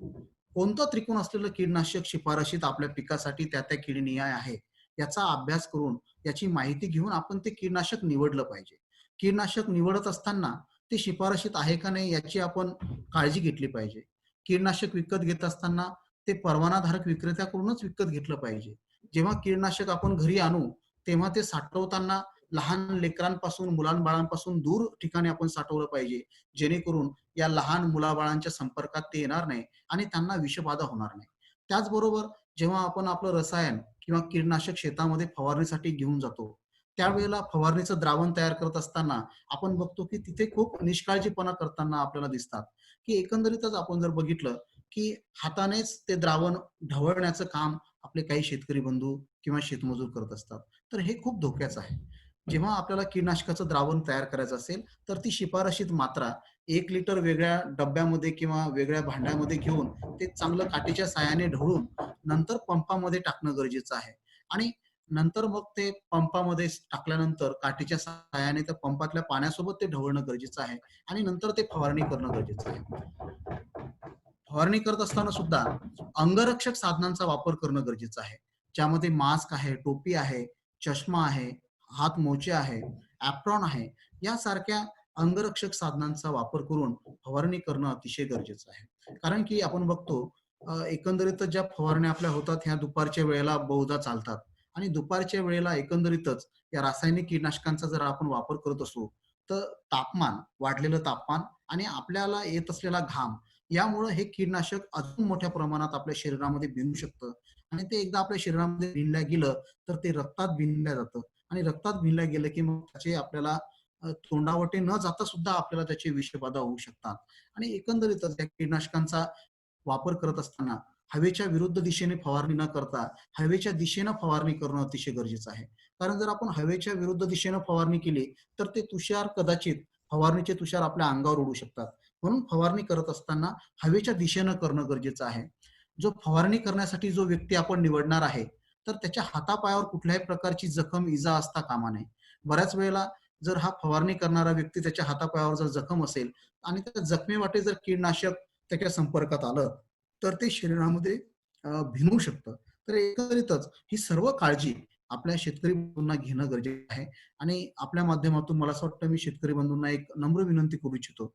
कोणतं त्रिकोण असलेलं कीटकनाशक शिफारशीत आपल्या पिकासाठी त्या किडनियाय आहे याचा अभ्यास करून याची माहिती घेऊन आपण ते कीटकनाशक निवडलं पाहिजे. कीटकनाशक निवडत असताना ते शिफारशीत आहे का नाही याची आपण काळजी घेतली पाहिजे. कीटकनाशक विकत घेत असताना ते परवानाधारक विक्रेत्याकडूनच विकत घेतलं पाहिजे. जेव्हा कीटकनाशक आपण घरी आणू तेव्हा ते साठवताना लहान लेकरांपासून, मुलांबाळांपासून दूर ठिकाणी आपण साठवलं पाहिजे, जेणेकरून या लहान मुलाबाळांच्या संपर्कात ते येणार नाही आणि त्यांना विषबाधा होणार नाही. त्याचबरोबर जेव्हा आपण आपलं रसायन किंवा कीटकनाशक शेतामध्ये फवारणीसाठी घेऊन जातो, त्यावेळेला फवारणीचं द्रावण तयार करत असताना आपण बघतो की तिथे खूप निष्काळजीपणा करताना आपल्याला दिसतात, की एकंदरीतच आपण जर बघितलं की हातानेच ते द्रावण ढवळण्याचं काम आपले काही शेतकरी बंधू किंवा शेतमजूर करत असतात. तर हे खूप धोक्याचं आहे. जेव्हा आपल्याला कीटकनाशकाचं द्रावण तयार करायचं असेल, तर ती शिफारशीत मात्रा 1 लिटर वेगळ्या डब्यामध्ये किंवा वेगळ्या भांड्यामध्ये घेऊन ते चांगलं काठीच्या साहाय्याने ढवळून नंतर पंपामध्ये टाकणं गरजेचं आहे. आणि नंतर मग ते पंपामध्ये टाकल्यानंतर काठीच्या साहाय्याने त्या पंपातल्या पाण्यासोबत ते ढवळणं गरजेचं आहे आणि नंतर ते फवारणी करणं गरजेचं आहे. फवारणी करत असताना सुद्धा अंगरक्षक साधनांचा वापर करणं गरजेचं आहे. ज्यामध्ये मास्क आहे, टोपी आहे, चष्मा आहे, हात मोजे आहे, ॲप्रॉन आहे, यासारख्या अंगरक्षक साधनांचा वापर करून फवारणी करणं अतिशय गरजेचं आहे. कारण की आपण बघतो एकंदरीतच ज्या फवारण्या आपल्या होतात ह्या दुपारच्या वेळेला बहुधा चालतात आणि दुपारच्या वेळेला एकंदरीतच या रासायनिक कीटकनाशकांचा जर आपण वापर करत असू, तर वाढलेलं तापमान आणि आपल्याला येत असलेला घाम यामुळे हे कीटकनाशक अजून मोठ्या प्रमाणात आपल्या शरीरामध्ये भिनू शकतं आणि ते एकदा आपल्या शरीरामध्ये भिनल्या गेलं तर ते रक्तात भिनल्या जातं आणि रक्तात भिनल्या गेलं की मग त्याचे आपल्याला तोंडावाटे न जाता सुद्धा आपल्याला त्याची विषबाधा होऊ शकतात. आणि एकंदरीतच या कीटकनाशकांचा वापर करत असताना हवेच्या विरुद्ध दिशेने फवारणी न करता हवेच्या दिशेनं फवारणी करणं अतिशय गरजेचं आहे. कारण जर आपण हवेच्या विरुद्ध दिशेनं फवारणी केली तर ते तुषार कदाचित फवारणीचे तुषार आपल्या अंगावर उडू शकतात. म्हणून फवारणी करत असताना हवेच्या दिशेनं करणं गरजेचं आहे. जो फवारणी करण्यासाठी जो व्यक्ती आपण निवडणार आहे, तर त्याच्या हातापायावर कुठल्याही प्रकारची जखम, इजा असता कामा नये. बऱ्याच वेळेला जर हा फवारणी करणारा व्यक्ती त्याच्या हातापायावर जर जखम असेल आणि त्या जखमेवाटे जर कीटकनाशक त्याच्या संपर्कात आलं, तर ते शरीरामध्ये भिनू शकतं. तर एकंदरीतच ही सर्व काळजी आपल्या शेतकरी बंधूंना घेणं गरजेचं आहे. आणि आपल्या माध्यमातून मला असं वाटतं मी शेतकरी बंधूंना एक नम्र विनंती करू इच्छितो,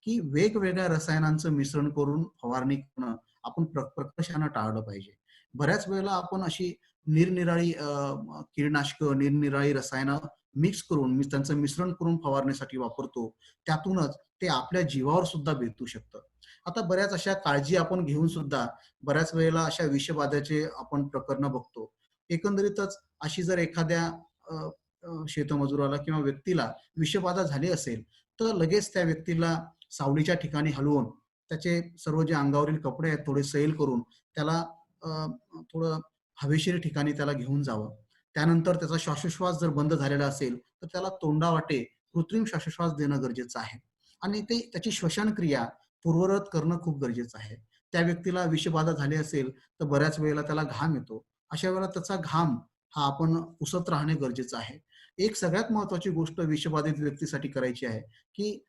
की वेगवेगळ्या रसायनांचं मिश्रण करून फवारणी करणं आपण प्रकर्षानं टाळलं पाहिजे. बऱ्याच वेळेला आपण अशी निरनिराळी कीटकनाशकं, निरनिराळी रसायनं मिक्स करून त्यांचं मिश्रण करून फवारण्यासाठी वापरतो. त्यातूनच ते आपल्या जीवावर सुद्धा बेतू शकतं. आता बऱ्याच अशा काळजी आपण घेऊन सुद्धा बऱ्याच वेळेला अशा विषबाधेचे आपण प्रकरणं बघतो. एकंदरीतच अशी जर एखाद्या अ, शेतमजुराला किंवा व्यक्तीला विषबाधा झाली असेल, तर लगेच त्या व्यक्तीला सावलीच्या ठिकाणी हलवून त्याचे सर्व जे अंगावरील कपडे आहेत थोडे सैल करून त्याला थोडं हवेशीर ठिकाणी त्याला घेऊन जावं. त्यानंतर त्याचा श्वासोच्छवास जर बंद झालेला असेल, तर त्याला तोंडावाटे कृत्रिम श्वासोच्छवास देणं गरजेचं आहे. आणि त्याची श्वसन क्रिया पूर्ववत करणं खूप गरजेचं आहे. त्या व्यक्तीला विषबाधा झाली असेल, तर बऱ्याच वेळेला त्याला घाम येतो. अशा वेळेला त्याचा घाम हा आपण पुसत राहणे गरजेचं आहे. एक सगळ्यात महत्त्वाची गोष्ट विषबाधित व्यक्तीसाठी करायची आहे, की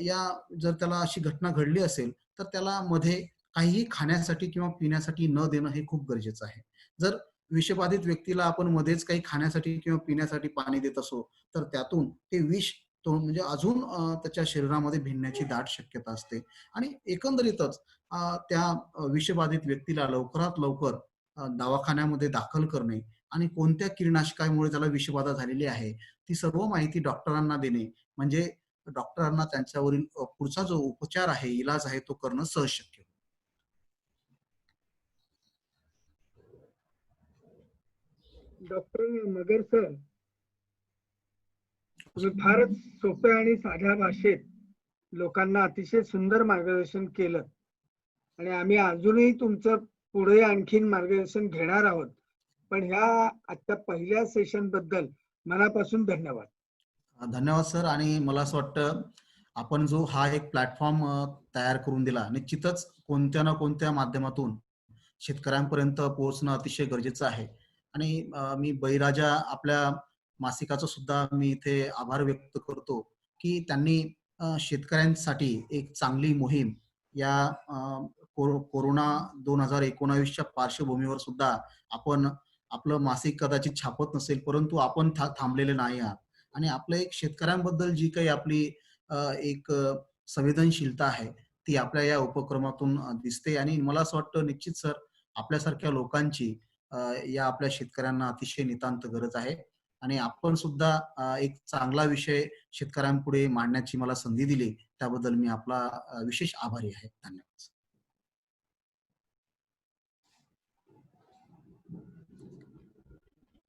या जर त्याला अशी घटना घडली असेल, तर त्याला मध्ये काहीही खाण्यासाठी किंवा पिण्यासाठी न देणं हे खूप गरजेचं आहे. जर विषबाधित व्यक्तीला आपण मध्येच काही खाण्यासाठी किंवा पिण्यासाठी पाणी देत असू, तर त्यातून ते विष म्हणजे अजून त्याच्या शरीरामध्ये भिनण्याची दाट शक्यता असते. आणि एकंदरीतच त्या विषबाधित व्यक्तीला लवकरात लवकर दवाखान्यामध्ये दाखल करणे आणि कोणत्या कीटकनाशकामुळे त्याला विषबाधा झालेली आहे, ती सर्व माहिती डॉक्टरांना देणे, म्हणजे डॉक्टरांना त्यांच्यावरील पुढचा जो उपचार आहे, इलाज आहे, तो करणं सहज शक्य होईल. डॉक्टर मगर सर, तुम्ही फारच सोप्या आणि साध्या भाषेत लोकांना अतिशय सुंदर मार्गदर्शन केलं आणि आम्ही अजूनही तुमचं पुढे आणखीन मार्गदर्शन घेणार आहोत. पण ह्या आजच्या पहिल्या सेशन बद्दल मनापासून धन्यवाद. धन्यवाद सर. आणि मला असं वाटतं आपण जो हा एक प्लॅटफॉर्म तयार करून दिला, निश्चितच कोणत्या ना कोणत्या माध्यमातून शेतकऱ्यांपर्यंत पोहोचणं अतिशय गरजेचं आहे. आणि मी बळीराजा आपल्या मासिकाचा सुद्धा मी इथे आभार व्यक्त करतो की त्यांनी शेतकऱ्यांसाठी एक चांगली मोहीम या कोरोना 2019च्या पार्श्वभूमीवर सुद्धा आपण आपलं मासिक कदाचित छापत नसेल, परंतु आपण थांबलेले नाही आहात. आणि आपलं एक शेतकऱ्यांबद्दल जी काही आपली एक संवेदनशीलता आहे ती आपल्या या उपक्रमातून दिसते. आणि मला असं वाटतं निश्चित सर आपल्यासारख्या लोकांची या आपल्या शेतकऱ्यांना अतिशय नितांत गरज आहे. आणि आपण सुद्धा एक चांगला विषय शेतकऱ्यांपुढे मांडण्याची मला संधी दिली त्याबद्दल मी आपला विशेष आभारी आहे. धन्यवाद.